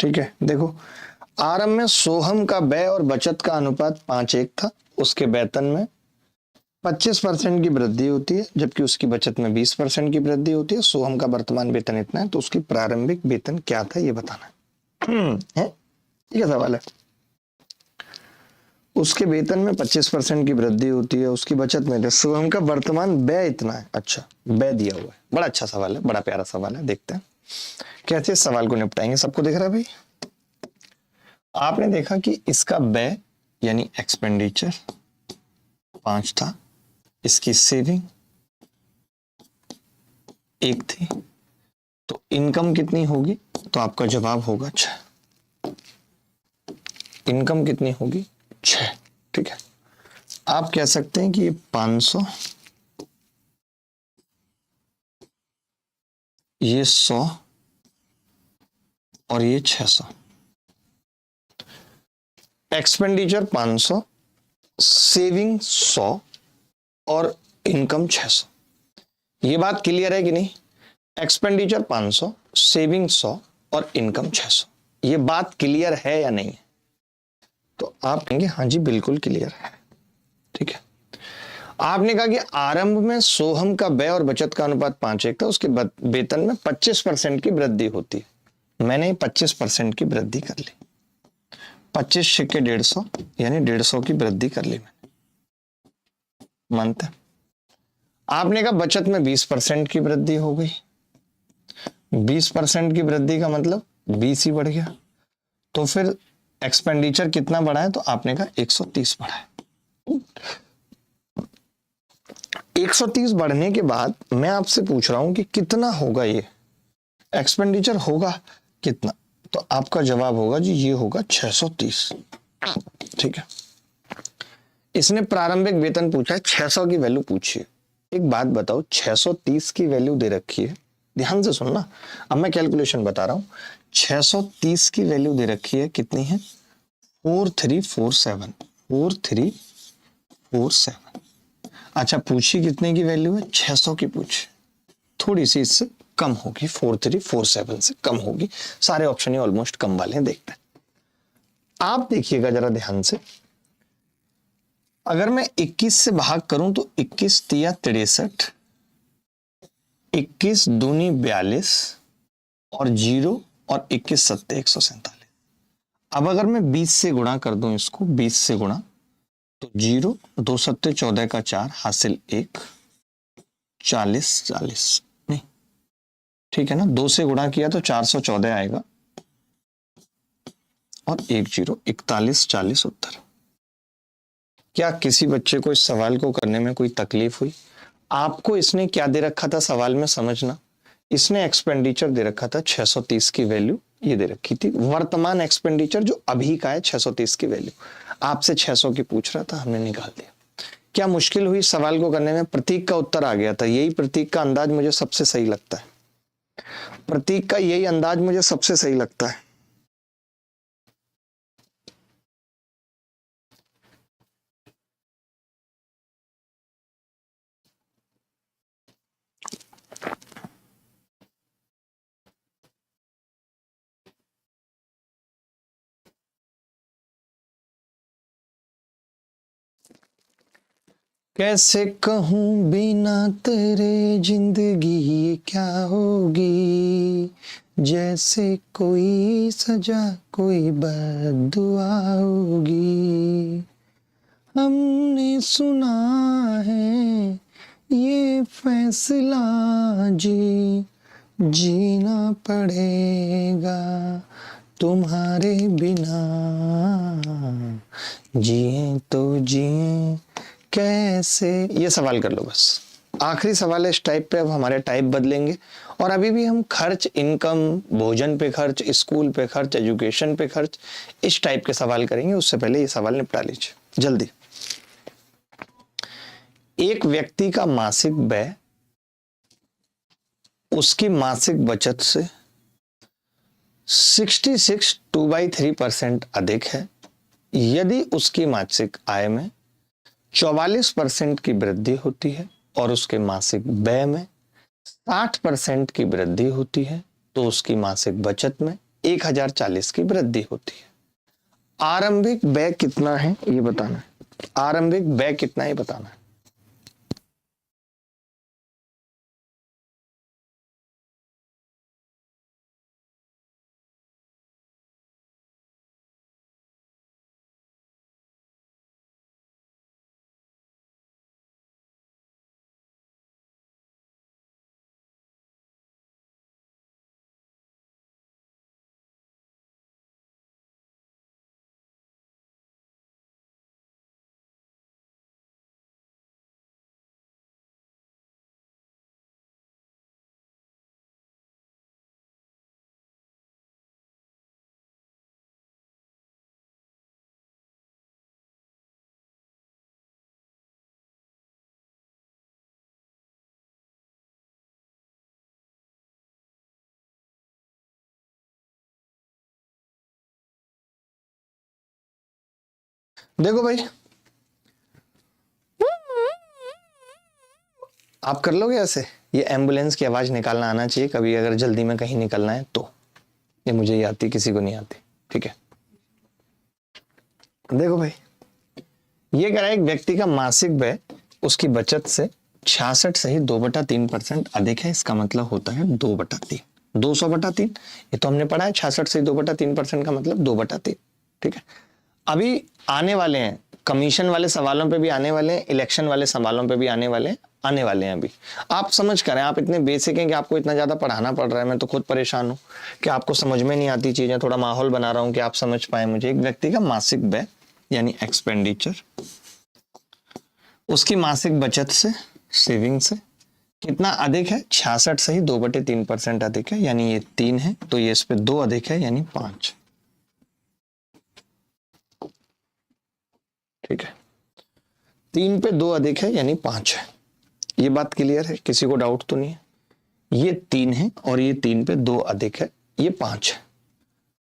ठीक है, देखो आरंभ में सोहम का व्यय और बचत का अनुपात 5:1 था। उसके वेतन में 25% की वृद्धि होती है, जबकि उसकी बचत में 20% की वृद्धि होती है। सोहम का वर्तमान वेतन इतना है, तो उसकी प्रारंभिक वेतन क्या था ये बताना है। ठीक है, सवाल है। उसके वेतन में 25% की वृद्धि होती है, उसकी बचत में, सोहम का वर्तमान व्यय इतना है। अच्छा, व्यय दिया हुआ है। बड़ा अच्छा सवाल है, बड़ा प्यारा सवाल है। देखते हैं कैसे इस सवाल को निपटाएंगे। सबको दिख रहा है भाई? आपने देखा कि इसका व्यय यानी एक्सपेंडिचर 5 था, इसकी सेविंग 1 थी, तो इनकम कितनी होगी? तो आपका जवाब होगा 6। इनकम कितनी होगी? 6। ठीक है, आप कह सकते हैं कि ये 500, ये 100 और ये 600। एक्सपेंडिचर 500, सेविंग 100 और इनकम 600। ये बात क्लियर है कि नहीं? एक्सपेंडिचर 500, सेविंग 100 और इनकम 600। ये बात क्लियर है या नहीं है? तो आप कहेंगे हाँ जी बिल्कुल क्लियर है। ठीक है, आपने कहा कि आरंभ में सोहम का व्यय और बचत का अनुपात 5:1 था, उसके वेतन में 25% की वृद्धि होती है। मैंने 25% की वृद्धि कर ली, 25 सिक्के 150 यानी 150 की वृद्धि कर ली मैंने, मानते हैं? आपने कहा बचत में 20% की वृद्धि हो गई। 20% की वृद्धि का मतलब 20 ही बढ़ गया, तो फिर एक्सपेंडिचर कितना बढ़ा है? तो आपने कहा 130 बढ़ा है। 130 बढ़ने के बाद मैं आपसे पूछ रहा हूं कि कितना होगा ये एक्सपेंडिचर, होगा कितना? तो आपका जवाब होगा जी ये होगा 630। ठीक है, इसने प्रारंभिक वेतन पूछा है, 600 की वैल्यू पूछी है। एक बात बताओ, 630 की वैल्यू दे रखी है, ध्यान से सुनना, अब मैं कैलकुलेशन बता रहा हूं। 630 की वैल्यू दे रखी है, कितनी है? 4347। 4347। अच्छा, पूछी कितने की वैल्यू है? 600 की पूछी, थोड़ी सी इससे कम होगी, 4347 से कम होगी। सारे ऑप्शन ही ऑलमोस्ट कम वाले हैं। देखते हैं, आप देखिएगा जरा ध्यान से। अगर मैं 21 से भाग करूं तो 21 तिया 63, 21 दूनी 42 और 0 और 21 सत्ते 147। अब अगर मैं 20 से गुणा कर दूं, इसको 20 से गुणा, तो 0 2 सत्ते 14 का 4 हासिल 1, 40 40 नहीं, ठीक है ना? 2 से गुणा किया तो 414 आएगा और 1 0 41 40 उत्तर। क्या किसी बच्चे को इस सवाल को करने में कोई तकलीफ हुई? आपको इसने क्या दे रखा था सवाल में, समझना। इसने एक्सपेंडिचर दे रखा था 630 की वैल्यू, ये दे रखी थी वर्तमान एक्सपेंडिचर जो अभी का है 630 की वैल्यू। आपसे 600 की पूछ रहा था, हमने निकाल दिया। क्या मुश्किल हुई सवाल को करने में? प्रतीक का उत्तर आ गया था। यही प्रतीक का अंदाज मुझे सबसे सही लगता है, प्रतीक का यही अंदाज मुझे सबसे सही लगता है। कैसे कहूं बिना तेरे जिंदगी ये क्या होगी, जैसे कोई सजा कोई बद्दुआ होगी। हमने सुना है ये फैसला जी, जीना पड़ेगा तुम्हारे बिना, जिए तो जिए कैसे। ये सवाल कर लो बस, आखिरी सवाल है इस टाइप पे। अब हमारे टाइप बदलेंगे और अभी भी हम खर्च, इनकम, भोजन पे खर्च, स्कूल पे खर्च, एजुकेशन पे खर्च, इस टाइप के सवाल करेंगे। उससे पहले ये सवाल निपटा लीजिए जल्दी। एक व्यक्ति का मासिक व्यय उसकी मासिक बचत से 66 2/3% अधिक है यदि उसकी मासिक आय में 44% की वृद्धि होती है और उसके मासिक व्यय में 60% की वृद्धि होती है, तो उसकी मासिक बचत में 1040 की वृद्धि होती है। आरंभिक व्यय कितना है ये बताना है, आरंभिक व्यय कितना है बताना है। देखो भाई, आप कर लोगे ऐसे, ये एम्बुलेंस की आवाज निकालना आना चाहिए कभी अगर जल्दी में कहीं निकलना है तो। ये मुझे ही आती, किसी को नहीं आती, ठीक है। देखो भाई, ये कह रहा है एक व्यक्ति का मासिक व्यय उसकी बचत से 66 से ही 2/3% अधिक है। इसका मतलब होता है 2/3, 200/3। ये तो हमने पढ़ा है, 66 से 2/3% का मतलब 2/3, ठीक है। अभी आने वाले हैं कमीशन वाले सवालों पे भी आने वाले हैं, इलेक्शन वाले सवालों पे भी आने वाले हैं। अभी आप समझ कर, आप इतने बेसिक हैं कि आपको इतना ज्यादा पढ़ाना पड़ रहा है। मैं तो खुद परेशान हूं कि आपको समझ में नहीं आती चीजें। थोड़ा माहौल बना रहा हूं कि आप समझ पाए मुझे। एक व्यक्ति का मासिक व्यय यानी एक्सपेंडिचर उसकी मासिक बचत से, सेविंग से कितना अधिक है, 66 से ही 2/3% अधिक है, यानी ये 3 है तो ये इस पे 2 अधिक है यानी 5, ठीक है। 3 पे 2 अधिक है यानी 5 है। ये बात क्लियर है, किसी को डाउट तो नहीं है। ये 3 है और ये 3 पे 2 अधिक है, ये 5 है।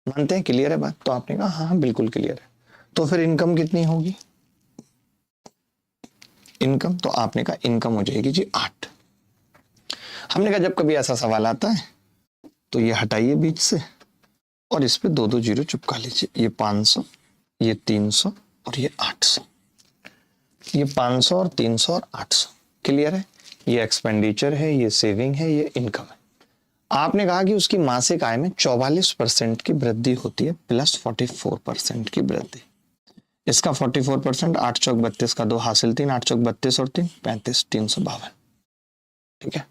मानते हैं क्लियर है बात? तो आपने कहा हाँ हाँ बिल्कुल क्लियर है। तो फिर इनकम कितनी होगी? इनकम, तो आपने कहा इनकम हो जाएगी जी 8। हमने कहा जब कभी ऐसा सवाल आता है तो ये हटाइए बीच से और इस पे 2-2 जीरो चिपका लीजिए। ये 500, ये 300 और ये 800। ये 500 और 300 और 800 क्लियर है। ये एक्सपेंडिचर है, ये सेविंग है, ये इनकम है। आपने कहा कि उसकी मासिक आय में 44% की वृद्धि होती है प्लस 44% की वृद्धि। इसका 44%, 8 चौक 32 का 2 हासिल 3, 8 चौक 32 और 3 35, 352, ठीक है।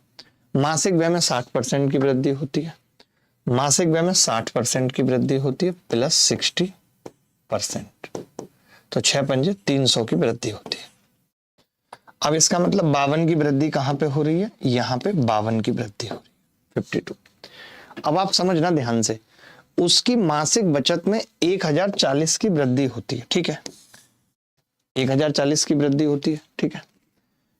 मासिक व्यय में 60% की वृद्धि होती है। मासिक व्यय में 60% की वृद्धि होती है प्लस 60%, तो 6 पंजे 300 की वृद्धि होती है। अब इसका मतलब 52 की वृद्धि कहां पे हो रही है? यहां पे 52 की वृद्धि हो रही है, 52। अब आप समझना ध्यान से, उसकी मासिक बचत में 1040 की वृद्धि होती है, ठीक है। 1040 की वृद्धि होती है, ठीक है।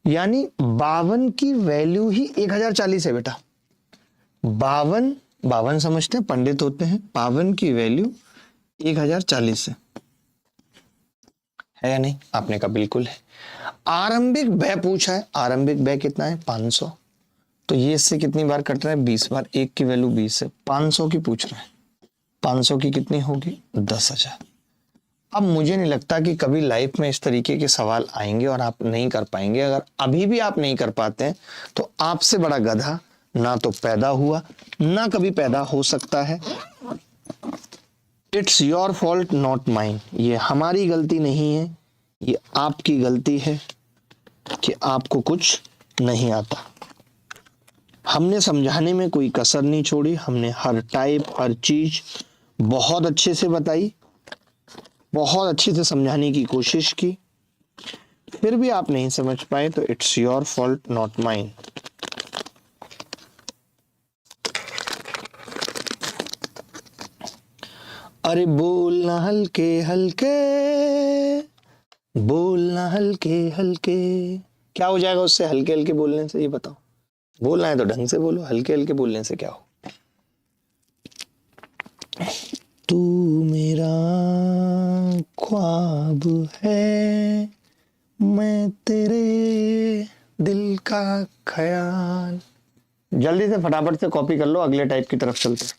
यानी 52 की वैल्यू ही 1040 है बेटा। 52 समझते हैं, पंडित होते हैं। 52 की वैल्यू 1040 है या नहीं? आपने कहा बिल्कुल है। आरंभिक व्यय पूछा है, आरंभिक व्यय कितना है? 500। तो ये इससे कितनी बार कट रहा है? 20 बार। एक की वैल्यू 20 है, 500 की पूछ रहा है। 500 की कितनी होगी? 10,000। अब मुझे नहीं लगता कि कभी लाइफ में इस तरीके के सवाल आएंगे और आप नहीं कर पाएंगे। अगर अभी भी आप नहीं कर पाते हैं तो आपसे बड़ा गधा ना तो पैदा हुआ ना कभी पैदा हो सकता है। It's your fault not mine. ये हमारी गलती नहीं है, ये आपकी गलती है कि आपको कुछ नहीं आता। हमने समझाने में कोई कसर नहीं छोड़ी। हमने हर टाइप, हर चीज बहुत अच्छे से बताई, बहुत अच्छे से समझाने की कोशिश की, फिर भी आप नहीं समझ पाए तो it's your fault not mine. अरे बोलना हल्के हल्के, बोलना हल्के हल्के। क्या हो जाएगा उससे हल्के हल्के बोलने से? ये बताओ। बोलना है तो ढंग से बोलो, हल्के हल्के बोलने से क्या हो? तू मेरा ख्वाब है, मैं तेरे दिल का ख्याल। जल्दी से फटाफट से कॉपी कर लो, अगले टाइप की तरफ चलते हैं।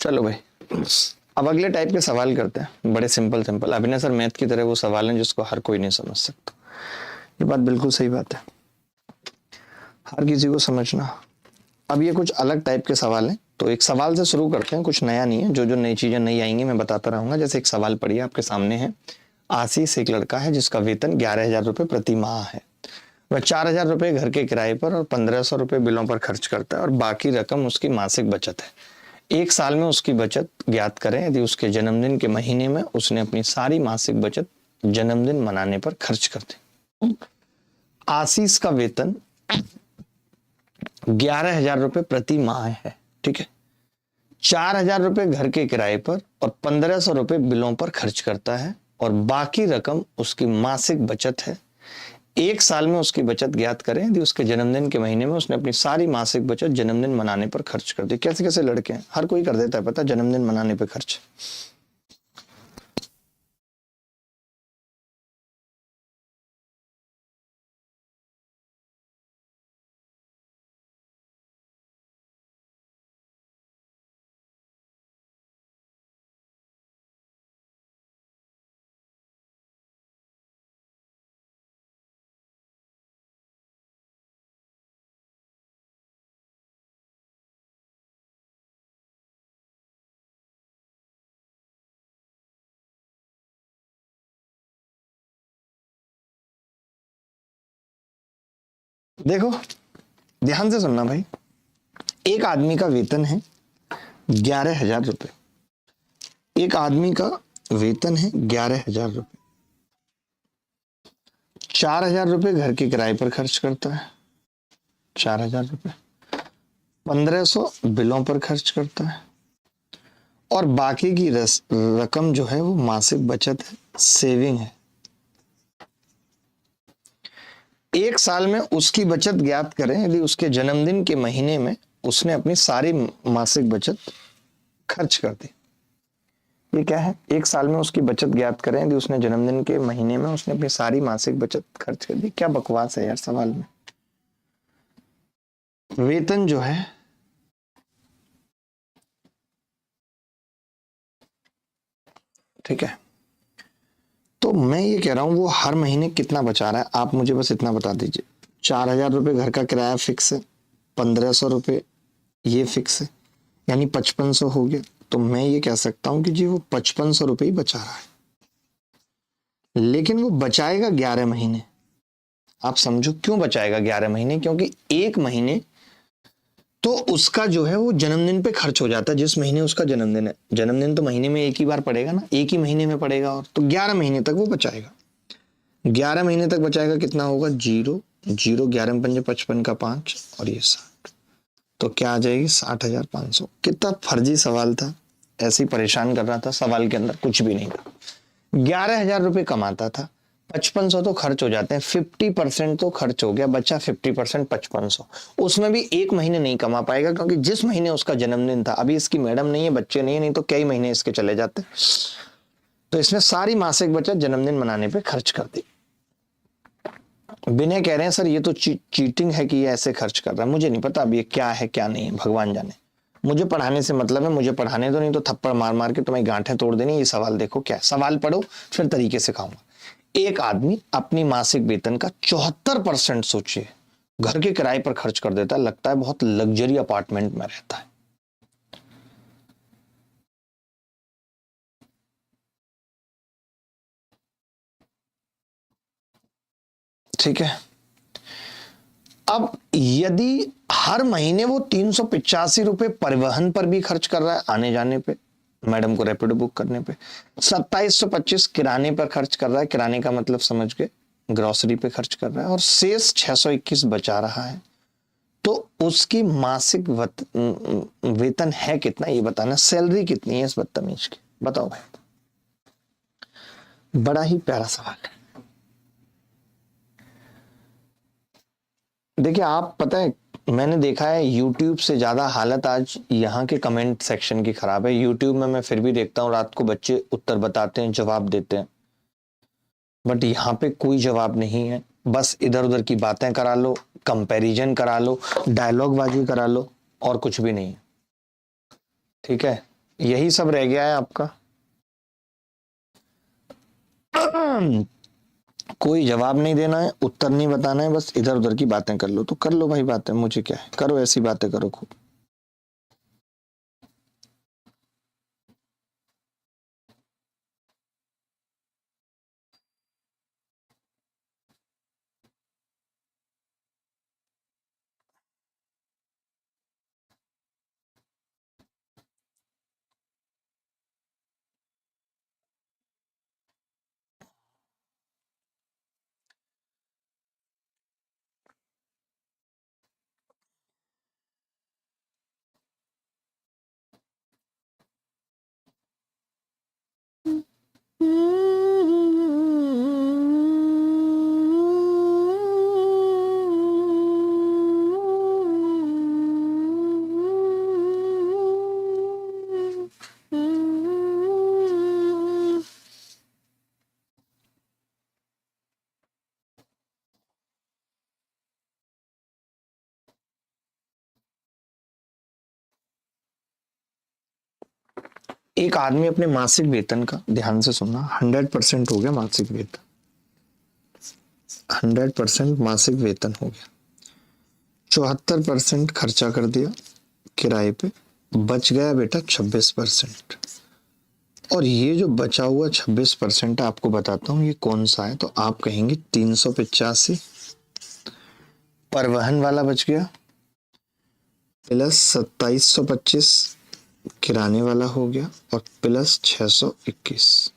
चलो भाई, अब अगले टाइप के सवाल करते हैं, बड़े सिंपल सिंपल। अभिनय सर मैथ की तरह वो सवाल हैं जिसको हर कोई नहीं समझ सकता। ये बात बिल्कुल सही बात है, हर किसी को समझना। अब ये कुछ अलग टाइप के सवाल हैं, तो एक सवाल से शुरू करते हैं, कुछ नया नहीं है, जो जो नई चीजें नई आएंगी मैं बताता रहूंगा। जैसे एक सवाल पढ़िए आपके सामने है, आशीष एक लड़का है जिसका वेतन 11,000 रुपये प्रति माह है। वह 4,000 रुपये घर के किराए पर और 1,500 रुपये बिलों पर खर्च करता है और बाकी रकम उसकी मासिक बचत है। एक साल में उसकी बचत ज्ञात करें यदि उसके जन्मदिन के महीने में उसने अपनी सारी मासिक बचत जन्मदिन मनाने पर खर्च कर दी। आशीष का वेतन 11,000 रुपये प्रति माह है, ठीक है। 4,000 रुपये घर के किराए पर और 1,500 रुपये बिलों पर खर्च करता है और बाकी रकम उसकी मासिक बचत है। एक साल में उसकी बचत ज्ञात करें यदि उसके जन्मदिन के महीने में उसने अपनी सारी मासिक बचत जन्मदिन मनाने पर खर्च कर दी। कैसे कैसे लड़के हैं, हर कोई कर देता है पता, जन्मदिन मनाने पर खर्च। देखो ध्यान से सुनना भाई, एक आदमी का वेतन है 11,000 रुपये। एक आदमी का वेतन है 11,000 रुपये। 4,000 रुपये घर के किराए पर खर्च करता है, 4,000 रुपये। 1,500 बिलों पर खर्च करता है और बाकी की रकम जो है वो मासिक बचत है, सेविंग है। एक साल में उसकी बचत ज्ञात करें यदि उसके जन्मदिन के महीने में उसने अपनी सारी मासिक बचत खर्च कर दी। ये क्या है, एक साल में उसकी बचत ज्ञात करें यदि उसने जन्मदिन के महीने में उसने अपनी सारी मासिक बचत खर्च कर दी। क्या बकवास है यार सवाल में। वेतन जो है ठीक है, तो मैं ये कह रहा हूं वो हर महीने कितना बचा रहा है आप मुझे बस इतना बता दीजिए। 4,000 रुपये घर का किराया फिक्स है, 1,500 रुपये ये फिक्स है, यानी 5,500 हो गया। तो मैं ये कह सकता हूं कि जी वो 5,500 रुपये ही बचा रहा है, लेकिन वो बचाएगा 11 महीने। आप समझो क्यों बचाएगा 11 महीने, क्योंकि एक महीने तो उसका जो है वो जन्मदिन पे खर्च हो जाता है, जिस महीने उसका जन्मदिन है। जन्मदिन तो महीने में एक ही बार पड़ेगा ना, एक ही महीने में पड़ेगा, और तो 11 महीने तक वो बचाएगा। 11 महीने तक बचाएगा, कितना होगा, 0 0 11 में 5 55 का 5 और ये 60, तो क्या आ जाएगी 60,500। कितना फर्जी सवाल था, ऐसे ही परेशान कर रहा था, सवाल के अंदर कुछ भी नहीं था। 11,000 रुपये कमाता था, 5,500 तो खर्च हो जाते हैं, 50% तो खर्च हो गया, बचा 50% 5,500। उसमें भी एक महीने नहीं कमा पाएगा, क्योंकि जिस महीने उसका जन्मदिन था, अभी इसकी मैडम नहीं है, बच्चे नहीं है, नहीं तो कई महीने इसके चले जाते, तो इसने सारी मासिक बचत जन्मदिन मनाने पे खर्च कर दी। विनय कह रहे हैं सर ये तो चीटिंग है कि ये ऐसे खर्च कर रहा है। मुझे नहीं पता अब ये क्या है क्या नहीं है, भगवान जाने। मुझे पढ़ाने से मतलब है, मुझे पढ़ाने दो, नहीं तो थप्पड़ मार मार के तुम्हें गांठें तोड़ देनी। ये सवाल देखो क्या है, सवाल पढ़ो फिर तरीके सिखाऊंगा। एक आदमी अपनी मासिक वेतन का 74% सोचिए घर के किराए पर खर्च कर देता है, लगता है बहुत लग्जरी अपार्टमेंट में रहता है। ठीक है, अब यदि हर महीने वो 385 रुपए परिवहन पर भी खर्च कर रहा है, आने जाने पे, मैडम को रैपिडो बुक करने पे, 2725 किराने पर खर्च कर रहा है, किराने का मतलब समझ के ग्रोसरी पे खर्च कर रहा है, और शेष 621 बचा रहा है, तो उसकी मासिक वेतन है कितना ये बताना। सैलरी कितनी है इस बदतमीज की, बताओ भाई। बड़ा ही प्यारा सवाल है। देखिए आप पता है, मैंने देखा है YouTube से ज्यादा हालत आज यहाँ के कमेंट सेक्शन की खराब है। YouTube में मैं फिर भी देखता हूँ रात को बच्चे उत्तर बताते हैं, जवाब देते हैं, बट यहाँ पे कोई जवाब नहीं है। बस इधर उधर की बातें करा लो, कंपैरिजन करा लो, डायलॉग बाजी करा लो, और कुछ भी नहीं है। ठीक है, यही सब रह गया है आपका। कोई जवाब नहीं देना है, उत्तर नहीं बताना है, बस इधर उधर की बातें कर लो तो कर लो भाई बातें, मुझे क्या है, करो ऐसी बातें करो खूब। एक आदमी अपने मासिक वेतन का, ध्यान से सुनना, 100% हो गया मासिक वेतन, 100% मासिक वेतन हो गया, 74% खर्चा कर दिया किराए पे, बच गया बेटा 26%। और ये जो बचा हुआ 26% आपको बताता हूँ ये कौन सा है, तो आप कहेंगे 385 परिवहन वाला बच गया, प्लस 2725 किराने वाला हो गया, और प्लस 621।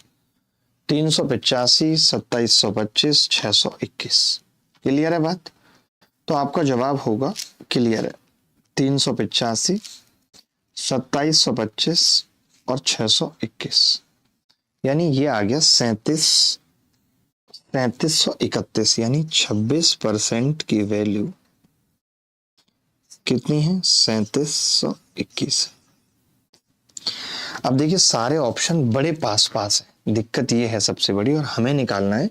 385, 2725, 621। क्लियर है बात? तो आपका जवाब होगा, क्लियर है, 385, 2725 और 621, यानी ये आ गया 3731, यानी 26% की वैल्यू कितनी है, 3721। अब देखिए सारे ऑप्शन बड़े पास पास है, दिक्कत ये है सबसे बड़ी, और हमें निकालना है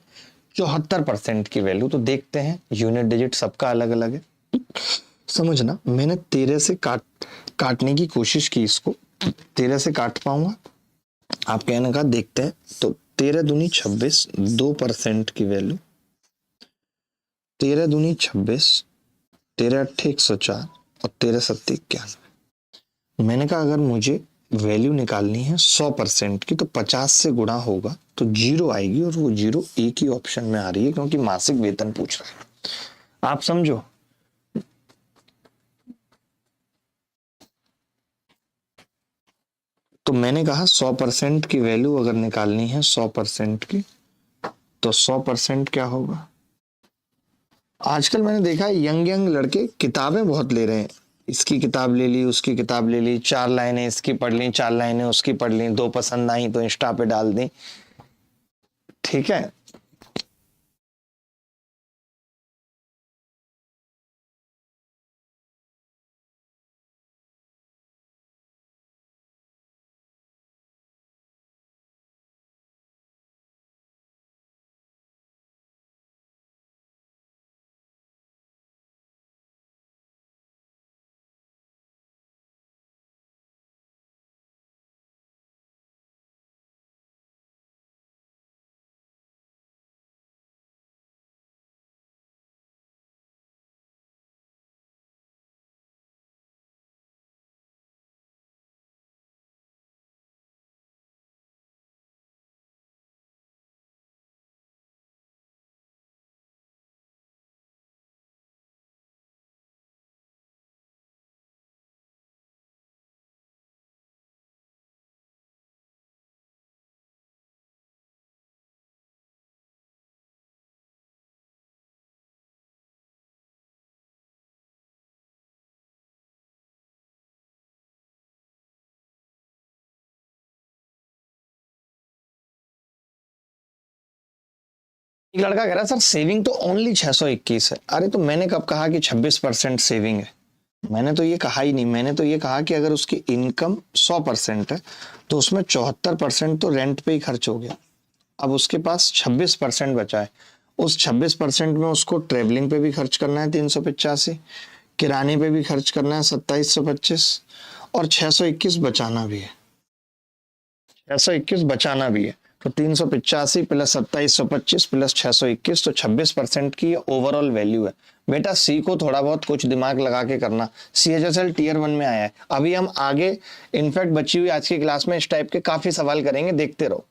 74% की वैल्यू। तो देखते हैं, यूनिट डिजिट सबका अलग अलग है, समझना। मैंने 13 से काटने की कोशिश की, इसको 13 से काट पाऊंगा, आप कहने का देखते हैं। तो 13 दूनी 26, 2% की वैल्यू, 13 दूनी 26, 13 अट्ठे 104 और 13 सत्ते 91। मैंने कहा अगर मुझे वैल्यू निकालनी है 100% की, तो 50 से गुणा होगा तो जीरो आएगी, और वो जीरो एक ही ऑप्शन में आ रही है क्योंकि मासिक वेतन पूछ रहा है। आप समझो, तो मैंने कहा 100% की वैल्यू अगर निकालनी है 100% की, तो 100% क्या होगा। आजकल मैंने देखा है यंग यंग लड़के किताबें बहुत ले रहे हैं, इसकी किताब ले ली, उसकी किताब ले ली, 4 लाइनें इसकी पढ़ ली, 4 लाइनें उसकी पढ़ ली, 2 पसंद आई तो इंस्टा पे डाल दी, ठीक है। एक लड़का कह रहा सर सेविंग तो ओनली 621 है। अरे तो मैंने कब कहा कि 26% सेविंग है? मैंने तो ये कहा ही नहीं, मैंने तो ये कहा कि अगर उसकी इनकम 100% है तो उसमें 74% तो रेंट पे ही खर्च हो गया। अब उसके पास 26% बचा है, उस 26% में उसको ट्रेवलिंग पे भी खर्च करना है 385, किराने पे भी खर्च करना है 2725, और 621 बचाना भी है। 621 बचाना भी है, तो 385 प्लस 2725 प्लस 621, तो 26% की ओवरऑल वैल्यू है। बेटा सी को थोड़ा बहुत कुछ दिमाग लगा के करना। CHSL टीयर 1 में आया है। अभी हम आगे इनफैक्ट बची हुई आज की क्लास में इस टाइप के काफी सवाल करेंगे, देखते रहो।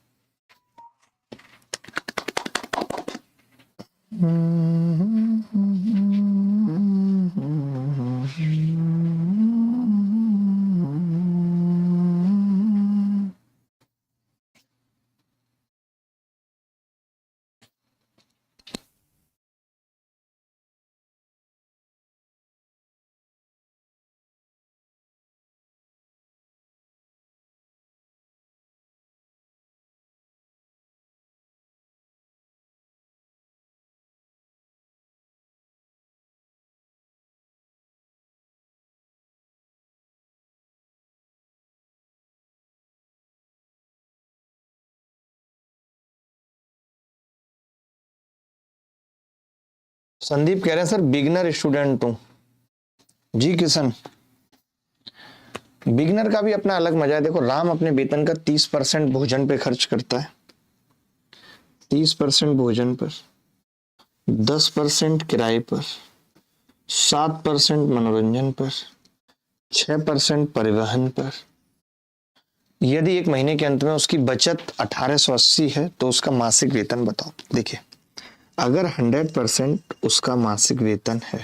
संदीप कह रहे हैं सर बिगनर स्टूडेंट हूं। जी किशन, बिगनर का भी अपना अलग मजा है। देखो राम अपने वेतन का 30% भोजन पे खर्च करता है, 30% भोजन पर, 10% किराए पर, 7% मनोरंजन पर, 6% परिवहन पर। यदि एक महीने के अंत में उसकी बचत 1880 है तो उसका मासिक वेतन बताओ। देखिए अगर 100% उसका मासिक वेतन है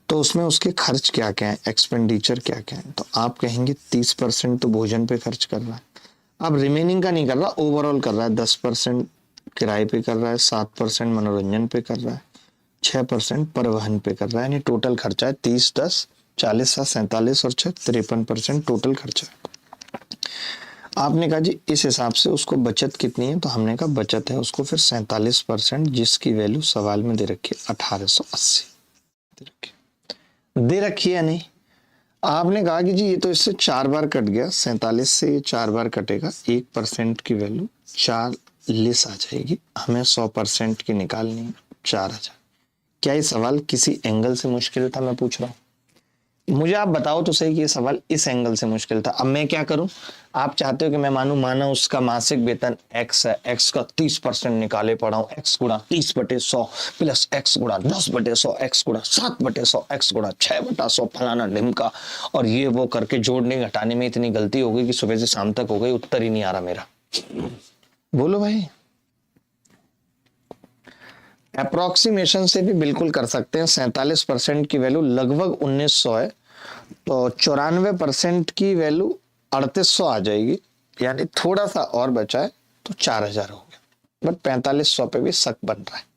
तो उसमें उसके खर्च क्या क्या है, एक्सपेंडिचर क्या क्या है, तो आप कहेंगे 30% तो भोजन पे खर्च कर रहा है। अब रिमेनिंग का नहीं कर रहा, ओवरऑल कर रहा है। 10% किराए पे कर रहा है, 7% मनोरंजन पे कर रहा है, 6% परिवहन पे कर रहा है, यानी टोटल खर्चा है 30, 10, 40, 47 और 6, 53% टोटल खर्चा है। आपने कहा जी इस हिसाब से उसको बचत कितनी है, तो हमने कहा बचत है उसको फिर 47%, जिसकी वैल्यू सवाल में दे रखी है 1880 दे रखी है। नहीं आपने कहा कि जी ये तो इससे 4 बार कट गया, 47 से ये 4 बार कटेगा, 1% की वैल्यू 40 आ जाएगी, हमें 100% की निकालनी है 4000। क्या ये सवाल किसी एंगल से मुश्किल था? मैं पूछ रहा हूँ, मुझे आप बताओ तो सही कि ये सवाल इस एंगल से मुश्किल था। अब मैं क्या करूं, आप चाहते हो कि मैं माना उसका मासिक वेतन x है, x का 30% निकाले पड़ा हूं, x गुणा 30/100 प्लस x गुणा 10/100, x गुणा 7/100, x गुणा 6/100 फलाना ढिमका, और ये वो करके जोड़ने घटाने में इतनी गलती हो गई कि सुबह से शाम तक हो गई, उत्तर ही नहीं आ रहा मेरा। बोलो भाई, अप्रोक्सीमेशन से भी बिल्कुल कर सकते हैं। 47% की वैल्यू लगभग 1900 है, तो 94% की वैल्यू 3800 आ जाएगी, यानी थोड़ा सा और बचा है तो 4000 हो गया, बट 4500 पे भी शक बन रहा है।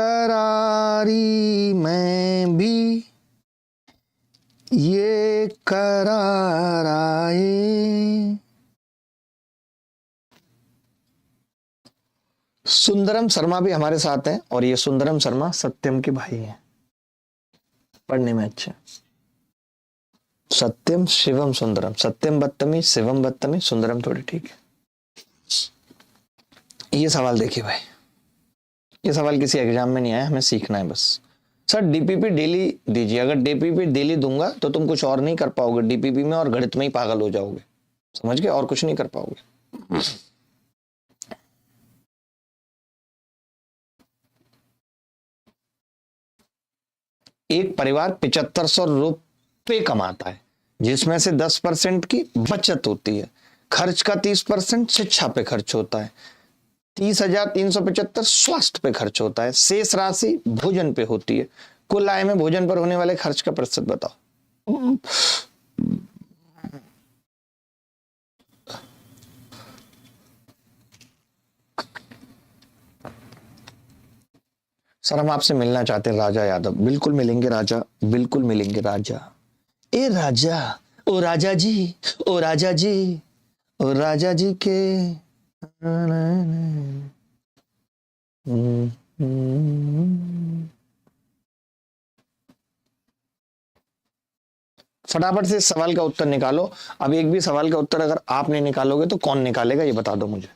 बेकरारी में भी ये करार आए। सुंदरम शर्मा भी हमारे साथ हैं, और ये सुंदरम शर्मा सत्यम के भाई हैं, पढ़ने में अच्छे। सत्यम शिवम सुंदरम, सत्यम बदतमी, शिवम बदतमी, सुंदरम थोड़ी ठीक है। ये सवाल देखिए भाई, ये सवाल किसी एग्जाम में नहीं आया, हमें सीखना है बस। सर डीपीपी डेली दीजिए, अगर डीपीपी डेली दूंगा तो तुम कुछ और नहीं कर पाओगे डीपीपी में, और गणित में ही पागल हो जाओगे, समझ गए, और कुछ नहीं कर पाओगे। एक परिवार 7500 रुपये कमाता है, जिसमें से 10% की बचत होती है, खर्च का 30% शिक्षा पे खर्च होता है, 30,375 स्वास्थ्य पे खर्च होता है, शेष राशि भोजन पे होती है। कुल आय में भोजन पर होने वाले खर्च का प्रतिशत बताओ। सर हम आपसे मिलना चाहते हैं राजा यादव। बिल्कुल मिलेंगे राजा, बिल्कुल मिलेंगे राजा। ए राजा, ओ राजा जी, ओ राजा जी, ओ राजा जी के फटाफट से इस सवाल का उत्तर निकालो। अब एक भी सवाल का उत्तर अगर आप नहीं निकालोगे तो कौन निकालेगा, ये बता दो मुझे।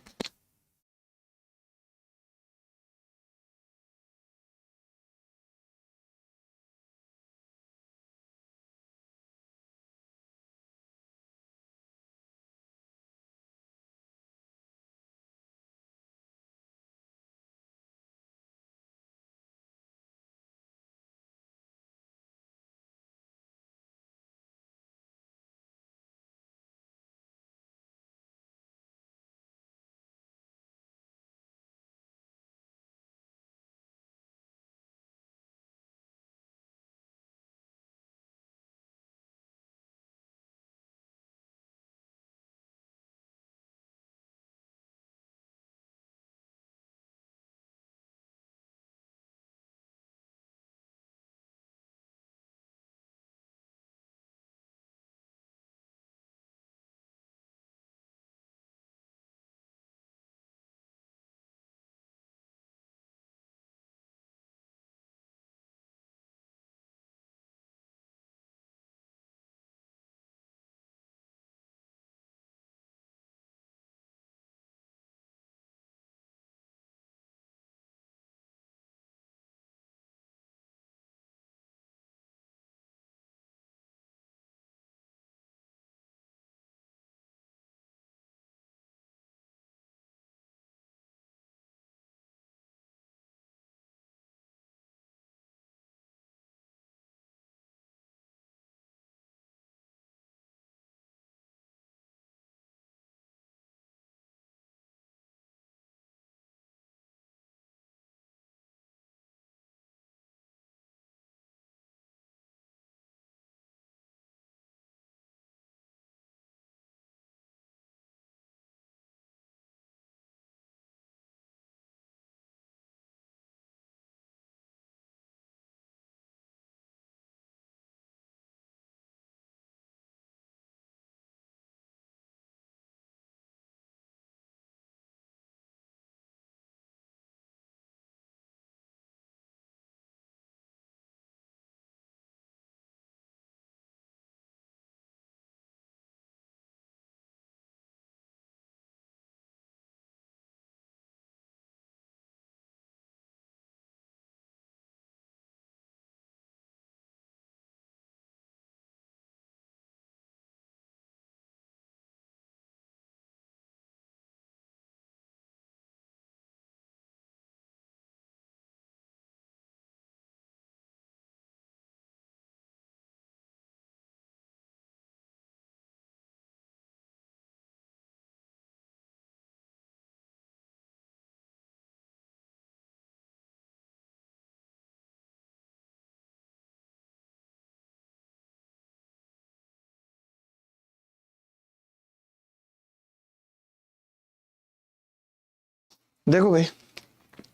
देखो भाई,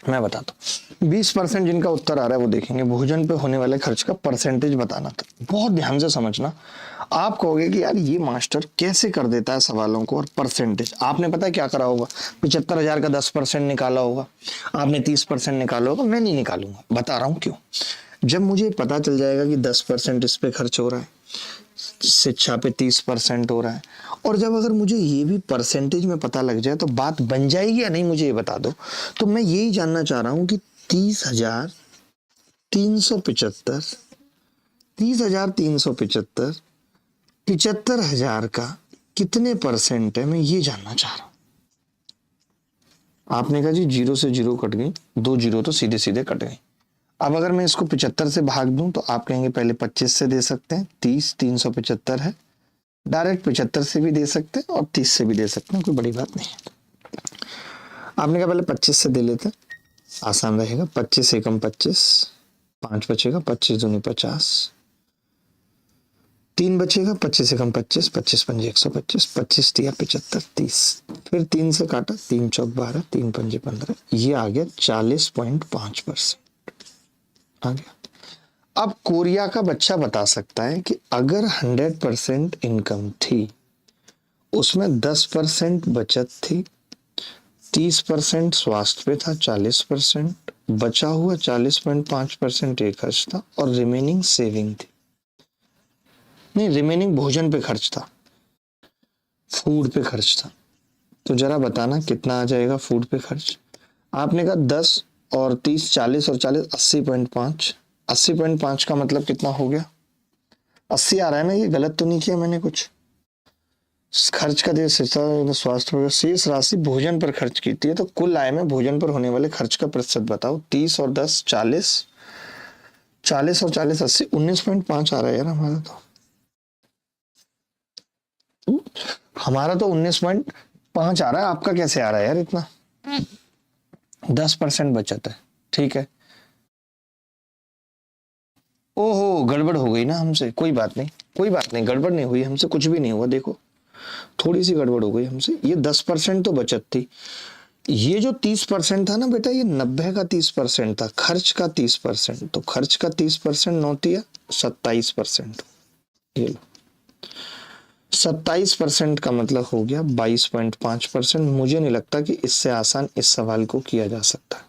मैं बताता हूँ। 20% जिनका उत्तर आ रहा है वो देखेंगे, भोजन पे होने वाले खर्च का परसेंटेज बताना था। बहुत ध्यान से समझना। आप कहोगे कि यार ये मास्टर कैसे कर देता है सवालों को और परसेंटेज। आपने पता है क्या करा होगा, 75,000 का 10% निकाला होगा, आपने 30% निकाला होगा। मैं नहीं निकालूंगा, बता रहा हूँ क्यों। जब मुझे पता चल जाएगा कि 10% इस पे खर्च हो रहा है, शिक्षा पे 30% हो रहा है, और जब अगर मुझे ये भी परसेंटेज में पता लग जाए तो बात बन जाएगी या नहीं, मुझे ये बता दो। तो मैं यही जानना चाह रहा हूं कि 30,375, 30,375 75,000 का कितने परसेंट है, मैं ये जानना चाह रहा हूं। आपने कहा जी जीरो से जीरो कट गई, 2 जीरो तो सीधे सीधे कट गई। अब अगर मैं इसको 75 से भाग दूं तो आप कहेंगे पहले 25 से दे सकते हैं, 30,375 है, डायरेक्ट 75 से भी दे सकते हैं और 30 से भी दे सकते हैं, कोई बड़ी बात नहीं है। आपने कहा पहले 25 से दे लेते हैं, आसान रहेगा। 25 एकम 25, 5 बचेगा, 25 दूनी 50, 3 बचेगा, 25 एकम 25, 25 पंजे 125, 25 दिया 75, 30, फिर 3 से काटा, 3 चौक 12, 3 पंजे 15, ये आ गया 40.5% आ गया। अब कोरिया का बच्चा बता सकता है कि अगर 100% इनकम थी, उसमें 10% बचत थी, 30% स्वास्थ्य पे था, 40% बचा हुआ 40.5% ये खर्च था और रिमेनिंग सेविंग थी। नहीं, रिमेनिंग भोजन पे खर्च था, फूड पे खर्च था। तो जरा बताना कितना आ जाएगा फूड पे खर्च। आपने कहा 10 और 30, 40 और 40, 80.5। 80.5 का मतलब कितना हो गया? 80 आ रहा है ना, ये गलत तो नहीं किया मैंने कुछ? खर्च का देश स्वास्थ्य पर शेष राशि भोजन पर खर्च की थी, तो कुल आय में भोजन पर होने वाले खर्च का प्रतिशत बताओ। 30 और 10 40, 40 और 40 80, 19.5 आ रहा है यार हमारा तो। हमारा तो 19.5 आ रहा है, आपका कैसे आ रहा है यार इतना? 10% बचत है, ठीक है। ओहो, गड़बड़ हो गई ना हमसे। कोई बात नहीं, कोई बात नहीं, गड़बड़ नहीं हुई हमसे, कुछ भी नहीं हुआ। देखो थोड़ी सी गड़बड़ हो गई हमसे। ये 10% तो बचत थी। ये जो 30% था ना बेटा, ये 90 का 30% था, खर्च का 30%। तो खर्च का 30% नौतिया 27%। ये लो, 27% का मतलब हो गया 22.5%। मुझे नहीं लगता कि इससे आसान इस सवाल को किया जा सकता।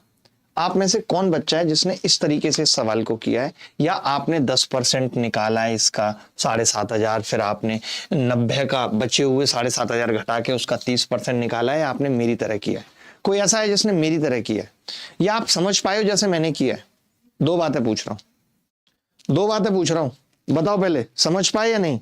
आप में से कौन बच्चा है जिसने इस तरीके से इस सवाल को किया है? या आपने 10% निकाला है इसका 7,500, फिर आपने 90 का बचे हुए 7,500 घटा के उसका 30% निकाला है, आपने मेरी तरह किया है? कोई ऐसा है जिसने मेरी तरह किया है? या आप समझ पाए हो जैसे मैंने किया है? दो बातें पूछ रहा हूं, दो बातें पूछ रहा हूं, बताओ पहले समझ पाए या नहीं?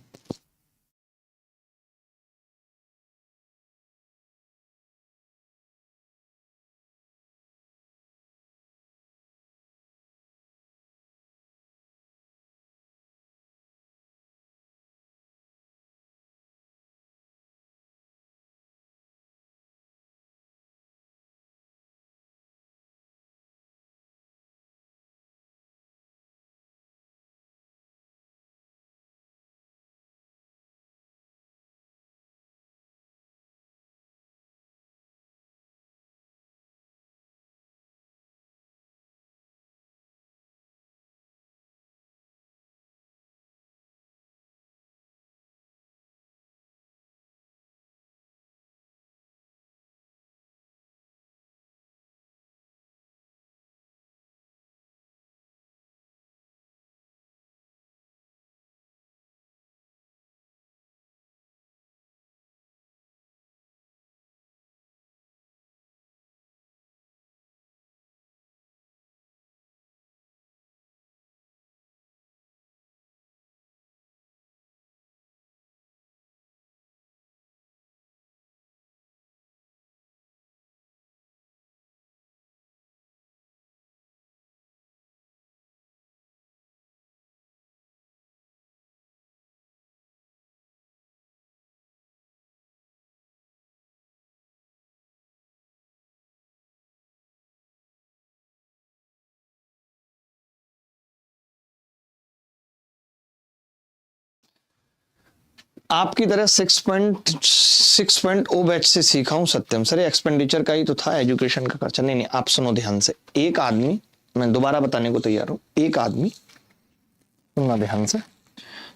आपकी तरह 6.6 बैच से सीखा हूं सत्यम सर। एक्सपेंडिचर का ही तो था, एजुकेशन का खर्चा नहीं। नहीं, आप सुनो ध्यान से। एक आदमी, मैं दोबारा बताने को तैयार हूं, एक आदमी, सुनना ध्यान से,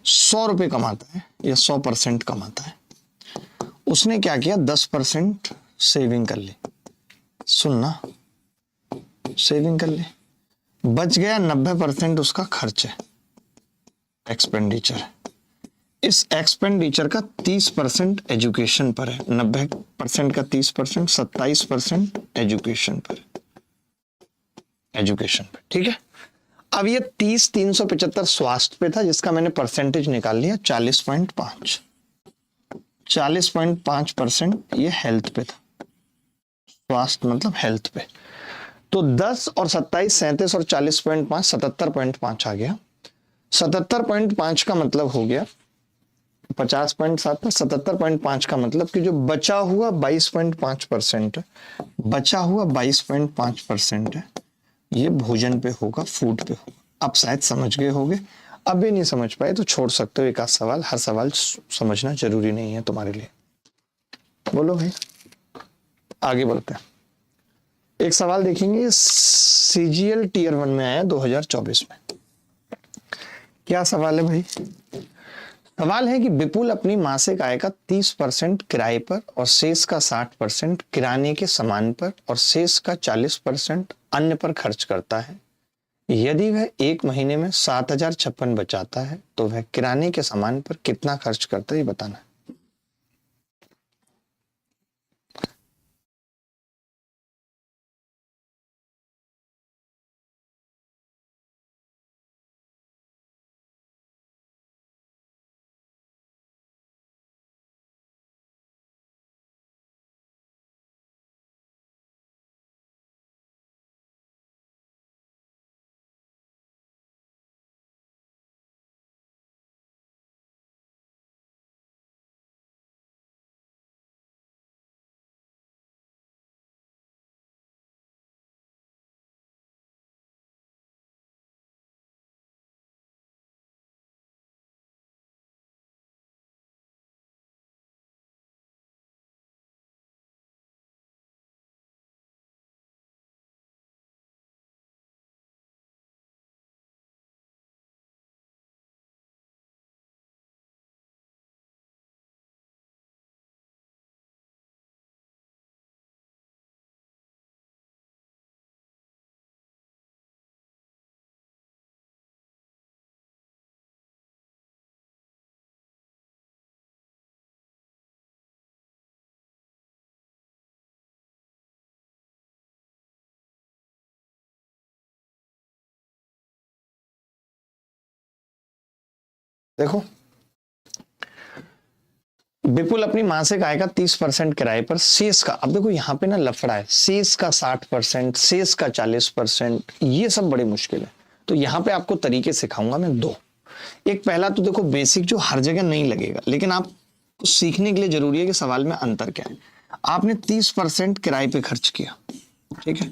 100 रुपए कमाता है या 100% कमाता है। उसने क्या किया, 10% सेविंग कर ली। सुनना, सेविंग कर ली, बच गया 90% उसका खर्च है, एक्सपेंडिचर है। इस एक्सपेंडिचर का 30% एजुकेशन पर है। 90% का 30%, 27% एजुकेशन पर, एजुकेशन पर, ठीक है। अब ये 30, 375 स्वास्थ्य पे था, जिसका मैंने परसेंटेज निकाल लिया 40.5। 40.5% ये हेल्थ पे था। स्वास्थ्य मतलब हेल्थ पे। तो 10 और 27, 37 और 40.5, 77.5 आ गया। 77.5 का मतलब हो गया 50.7 में 77.5 का मतलब कि जो बचा हुआ 22.5% है, बचा हुआ 22.5% है, ये भोजन पे होगा, फूड पे होगा। आप शायद समझ गए होगे। अब भी नहीं समझ पाए तो छोड़ सकते हो एक आध सवाल, हर सवाल समझना जरूरी नहीं है तुम्हारे लिए। बोलो भाई, आगे बढ़ते हैं। एक सवाल देखेंगे, सीजीएल टीयर 1 में आया 2024 में। क्या सवाल है भाई? सवाल है कि विपुल अपनी मासिक आय का 30% किराए पर और शेष का 60% किराने के सामान पर और शेष का 40% अन्य पर खर्च करता है। यदि वह एक महीने में 7,056 बचाता है तो वह किराने के सामान पर कितना खर्च करता है, ये बताना है। देखो, विपुल अपनी मासिक आय का 30% किराए पर, शेष का, अब देखो यहाँ पे ना लफड़ा है, शेष का 60%, शेष का 40%, ये सब बड़े मुश्किल है। तो यहाँ पे आपको तरीके सिखाऊंगा मैं दो। एक पहला तो देखो बेसिक जो हर जगह नहीं लगेगा, लेकिन आप सीखने के लिए जरूरी है कि सवाल में अंतर क्या है। आपने 30% किराए पे खर्च किया, ठीक है,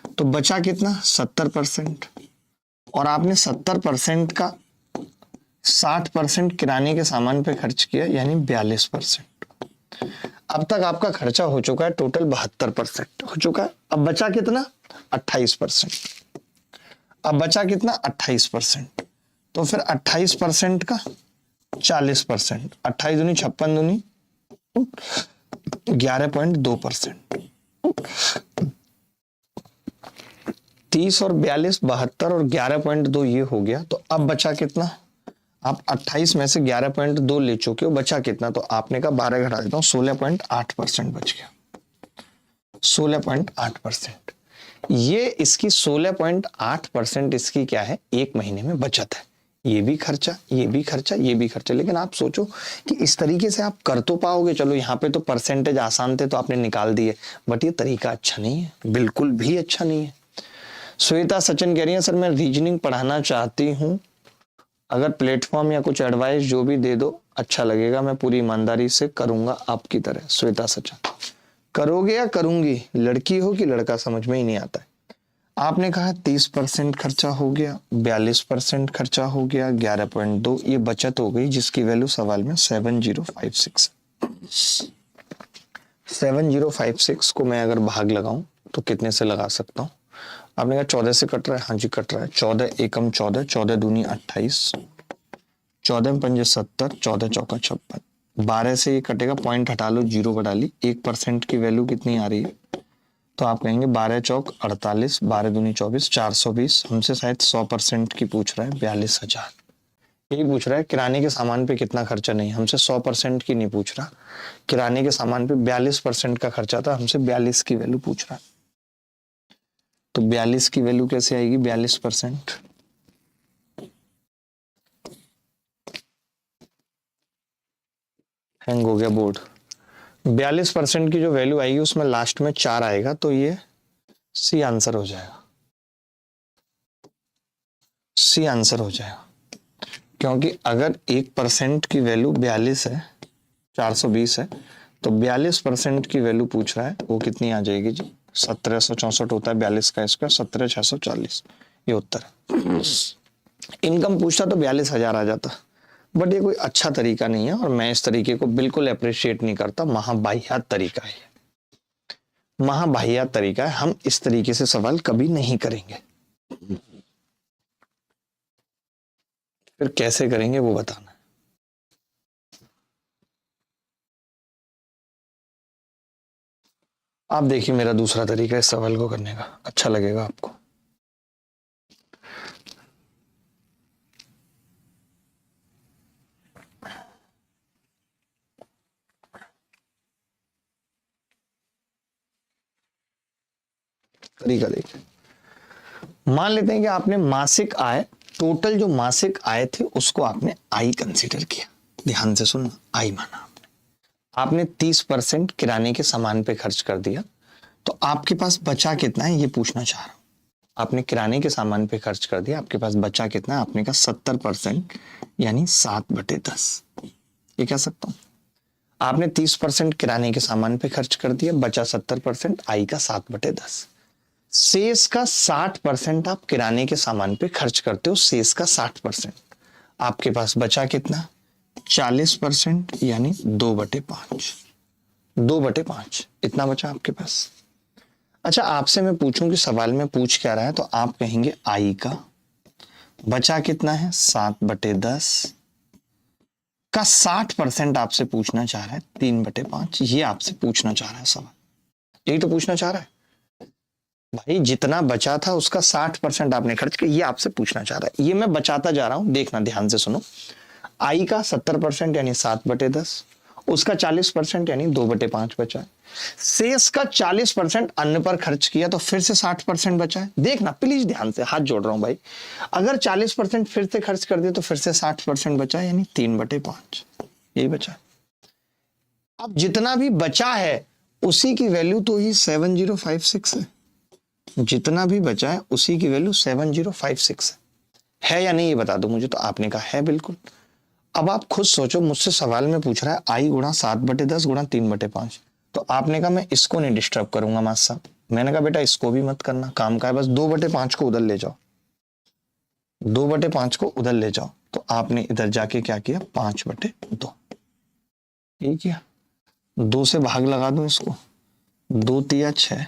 तो बचा कितना, 70%, और आपने 70% का 60% किराने के सामान पे खर्च किया, यानी 42%। अब तक आपका खर्चा हो चुका है टोटल 72% हो चुका है। अब बचा कितना, 28%। अब बचा कितना, 28%। तो फिर 28% का 40%, 28 दूनी 56 दूनी 11.2%। 30 और 42, 72 और 11.2 ये हो गया। तो अब बचा कितना, आप 28 में से 11.2 ले चुके हो, बचा कितना, तो आपने कहा 12 घटा देता हूं, 16.8% बच गया। 16.8%। ये इसकी 16.8% इसकी क्या है, एक महीने में बचत है। ये भी खर्चा, ये भी खर्चा, ये भी खर्चा। लेकिन आप सोचो कि इस तरीके से आप कर तो पाओगे, चलो यहाँ पे तो परसेंटेज आसान थे तो आपने निकाल दिए, बट ये तरीका अच्छा नहीं है, बिल्कुल भी अच्छा नहीं है। श्वेता सचिन कह रही है, सर मैं रीजनिंग पढ़ाना चाहती हूँ, अगर प्लेटफॉर्म या कुछ एडवाइस जो भी दे दो अच्छा लगेगा, मैं पूरी ईमानदारी से करूंगा आपकी तरह। श्वेता सचिन, करोगे या करूंगी, लड़की हो कि लड़का, समझ में ही नहीं आता है। आपने कहा 30% खर्चा हो गया, 42% खर्चा हो गया, 11.2 ये बचत हो गई, जिसकी वैल्यू सवाल में 7056। 7056 को मैं अगर भाग लगाऊं तो कितने से लगा सकता हूं। आपने कहा 14 से कट रहा है, हाँ जी कट रहा है। 14 एकम 14, 14 दूनी 28, 14 पंजे 70, 14 चौका 56। 12 से ये कटेगा, पॉइंट हटा लो, जीरो बढ़ा ली, 1% की वैल्यू कितनी आ रही है, तो आप कहेंगे 12 चौक 48, 12 दूनी 24, 420। हमसे शायद 100% की पूछ रहा है, 42,000। यही पूछ रहा है किराने के सामान पे कितना खर्चा, नहीं, हमसे 100% की नहीं पूछ रहा, किराने के सामान पे 42% का खर्चा था, हमसे 42 की वैल्यू पूछ रहा है। तो 42 की वैल्यू कैसे आएगी, 42%, हैंग हो गया बोर्ड। 42% की जो वैल्यू आएगी उसमें लास्ट में 4 आएगा, तो ये सी आंसर हो जाएगा, सी आंसर हो जाएगा। क्योंकि अगर 1% की वैल्यू 42 है, 420 है, तो 42% की वैल्यू पूछ रहा है, वो कितनी आ जाएगी जी, 1764 होता है 42 का स्क्वायर, 17,640, ये उत्तर है। इनकम पूछता तो 42,000 आ जाता, बट ये कोई अच्छा तरीका नहीं है और मैं इस तरीके को बिल्कुल अप्रिशिएट नहीं करता। महाबाह्यात तरीका है, महाबाह्यात तरीका है, हम इस तरीके से सवाल कभी नहीं करेंगे। फिर कैसे करेंगे वो बताना है। आप देखिए मेरा दूसरा तरीका इस सवाल को करने का, अच्छा लगेगा आपको। तरीका देखिए, मान लेते हैं कि आपने मासिक आय, टोटल जो मासिक आय थी उसको आपने आई कंसीडर किया। ध्यान से सुनना, आई माना आपने 30% किराने के सामान पे खर्च कर दिया, तो आपके पास बचा कितना है ये पूछना चाह रहा हूं। आपने किराने के सामान पे खर्च कर दिया, आपके पास बचा कितना है? आपने कहा 70%, यानी 7/10। ये कह सकता हूं, आपने 30% किराने के सामान पे खर्च कर दिया, बचा 70%, आई का 7/10। शेष का 60% आप किराने के सामान पे खर्च करते हो, शेष का 60%। आपके पास बचा कितना? 40%, यानी 2/5। 2/5 इतना बचा आपके पास। अच्छा, आपसे मैं पूछूं कि सवाल में पूछ क्या रहा है, तो आप कहेंगे आई का बचा कितना है? 7/10 का 60% आपसे पूछना चाह रहा है 3/5। ये आपसे पूछना चाह रहा है सवाल, यही तो पूछना चाह रहा है भाई। जितना बचा था उसका 60% आपने खर्च किया, ये आपसे पूछना चाह रहा है। ये मैं बचाता जा रहा हूं, देखना ध्यान से सुनो। आई का 70% यानी 7/10, उसका 40% यानी 2/5 बचा है। शेष का 40% अन्न पर खर्च किया, तो फिर से 60% बचा है। देखना प्लीज ध्यान से, हाथ जोड़ रहा हूं भाई। अगर 40% फिर से खर्च कर दिया तो फिर से 60% बचा, यानी 3/5 यही बचा। अब जितना भी बचा है उसी की वैल्यू तो ही 7056 है। जितना भी बचा है उसी की वैल्यू 7056 है या नहीं, ये बता दो मुझे। तो आपने कहा है, बिल्कुल। अब आप खुद सोचो, मुझसे सवाल में पूछ रहा है आई गुणा 7/10 गुणा 3/5। तो आपने कहा मैं इसको नहीं डिस्टर्ब करूंगा मास्टर साहब। मैंने कहा बेटा इसको भी मत करना, काम का है, बस 2/5 को उधर ले जाओ, 2/5 को उधर ले जाओ। तो आपने इधर जाके क्या किया? 5/2 यही किया। 2 से भाग लगा दो इसको, 2×3 = 6,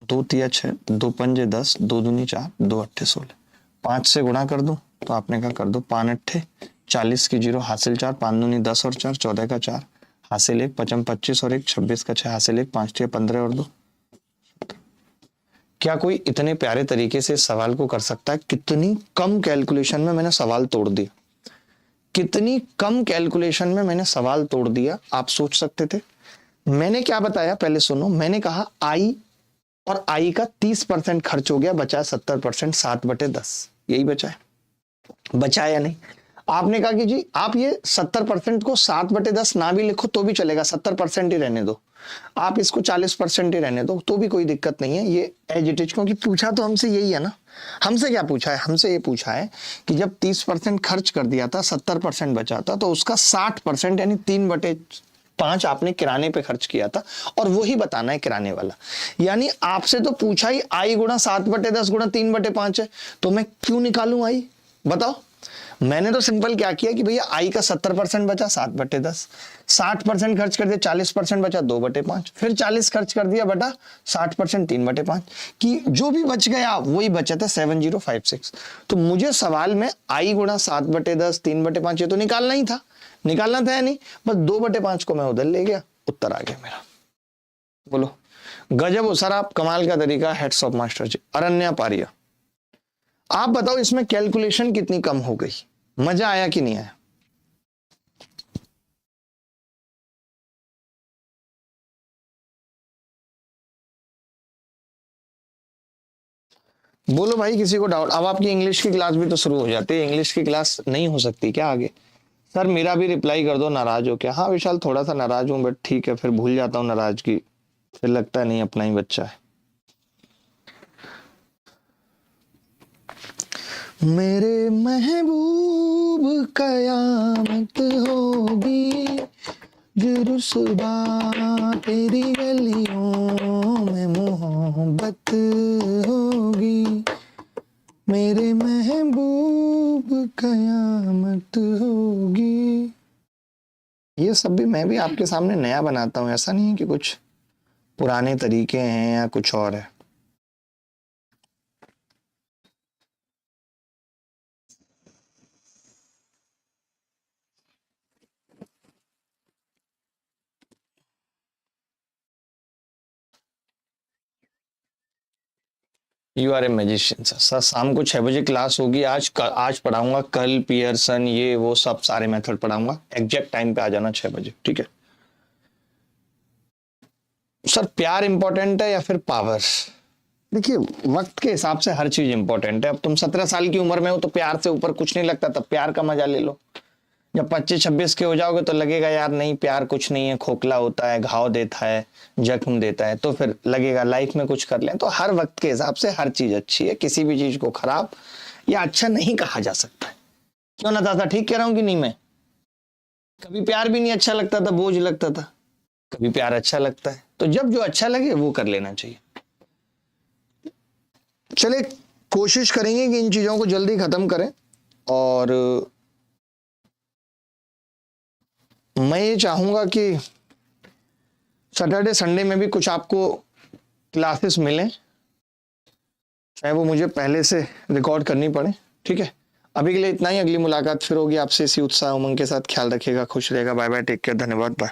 2×3 = 6, 2×5 = 10, 2×2 = 4, 2×8 = 16। 5 से गुणा कर दो, तो आपने कहा कर दो 5×8 = 40 की 0 हासिल 4, 5×2 = 10 और 4 14 का 4 हासिल 1, 5×5 = 25 और 1 26 का 6 हासिल 1, 5×6 = 15 और 2। क्या कोई इतने प्यारे तरीके से सवाल को कर सकता है? कितनी कम कैलकुलेशन में मैंने सवाल तोड़ दिया, कितनी कम कैलकुलेशन में मैंने सवाल तोड़ दिया। आप सोच सकते थे। मैंने क्या बताया पहले सुनो। मैंने कहा आई, और आई का 30% खर्च हो गया, बचा 70%, 7/10 यही बचा है। बचा या नहीं? आपने कहा कि जी आप ये 70% को 7/10 ना भी लिखो तो भी चलेगा, 70% ही रहने दो, आप इसको 40% ही रहने दो, तो भी कोई दिक्कत नहीं है, ये एज इट इज। क्योंकि पूछा तो हमसे यही है ना। हमसे क्या पूछा है? हमसे ये पूछा है कि जब 30% खर्च कर दिया था, 70% बचा था, तो उसका 60% यानी 3/5 आपने किराने पे खर्च किया था, और वही बताना है किराने वाला। यानी आपसे तो पूछा ही आई गुणा 7/10 गुणा 3/5 है, तो मैं क्यों निकालूं आई? बताओ। मैंने तो सिंपल क्या किया कि भैया आई का 70% बचा, 7/10, 60% खर्च कर दिया, 40% बचा, 2/5, फिर 40 खर्च कर दिया बटा 60%, 3/5, कि जो भी बच गया वही बचा था 7056। तो मुझे सवाल में आई गुणा 7/10 3/5 ये तो निकालना ही था, निकालना था या नहीं? बस 2/5 को मैं उधर ले गया, उत्तर आ गया मेरा। बोलो, गजब हो सर आप, कमाल का तरीका, हेड्स ऑफ मास्टर जी। अरण्या पारिया, आप बताओ इसमें कैलकुलेशन कितनी कम हो गई, मजा आया कि नहीं आया? बोलो भाई, किसी को डाउट? अब आपकी इंग्लिश की क्लास भी तो शुरू हो जाती है, इंग्लिश की क्लास नहीं हो सकती क्या आगे? सर मेरा भी रिप्लाई कर दो, नाराज हो क्या? हाँ विशाल, थोड़ा सा नाराज हूं, बट ठीक है, फिर भूल जाता हूँ नाराजगी, फिर लगता है नहीं अपना ही बच्चा है। मेरे महबूब कयामत होगी, जरूर सुबह तेरी गलियों में मोहब्बत होगी, मेरे महबूब कयामत होगी। ये सब भी मैं भी आपके सामने नया बनाता हूँ, ऐसा नहीं है कि कुछ पुराने तरीके हैं या कुछ और है। You are a magician sir. Sir शाम को 6 बजे क्लास होगी। आज पढ़ाऊंगा, कल पियर्सन ये वो सब सारे मेथड पढ़ाऊंगा। एग्जैक्ट टाइम पे आ जाना 6 बजे, ठीक है। सर प्यार इंपॉर्टेंट है या फिर पावर? देखिए वक्त के हिसाब से हर चीज इंपॉर्टेंट है। अब तुम 17 साल की उम्र में हो तो प्यार से ऊपर कुछ नहीं लगता, तब प्यार का मजा ले लो। जब 25-26 के हो जाओगे तो लगेगा यार नहीं, प्यार कुछ नहीं है, खोखला होता है, घाव देता है, जख्म देता है, तो फिर लगेगा लाइफ में कुछ कर लें। तो हर वक्त के हिसाब से हर चीज अच्छी है, किसी भी चीज को खराब या अच्छा नहीं कहा जा सकता है। क्यों ना दादा, ठीक कह रहा हूं कि नहीं? मैं कभी प्यार भी नहीं अच्छा लगता था, बोझ लगता था, कभी प्यार अच्छा लगता है, तो जब जो अच्छा लगे वो कर लेना चाहिए। चले कोशिश करेंगे कि इन चीजों को जल्दी खत्म करें। और मैं ये चाहूंगा कि सैटरडे संडे में भी कुछ आपको क्लासेस मिलें, चाहे वो मुझे पहले से रिकॉर्ड करनी पड़े, ठीक है। अभी के लिए इतना ही। अगली मुलाकात फिर होगी आपसे इसी उत्साह उमंग के साथ। ख्याल रखिएगा, खुश रहेगा। बाय बाय, टेक केयर, धन्यवाद, बाय।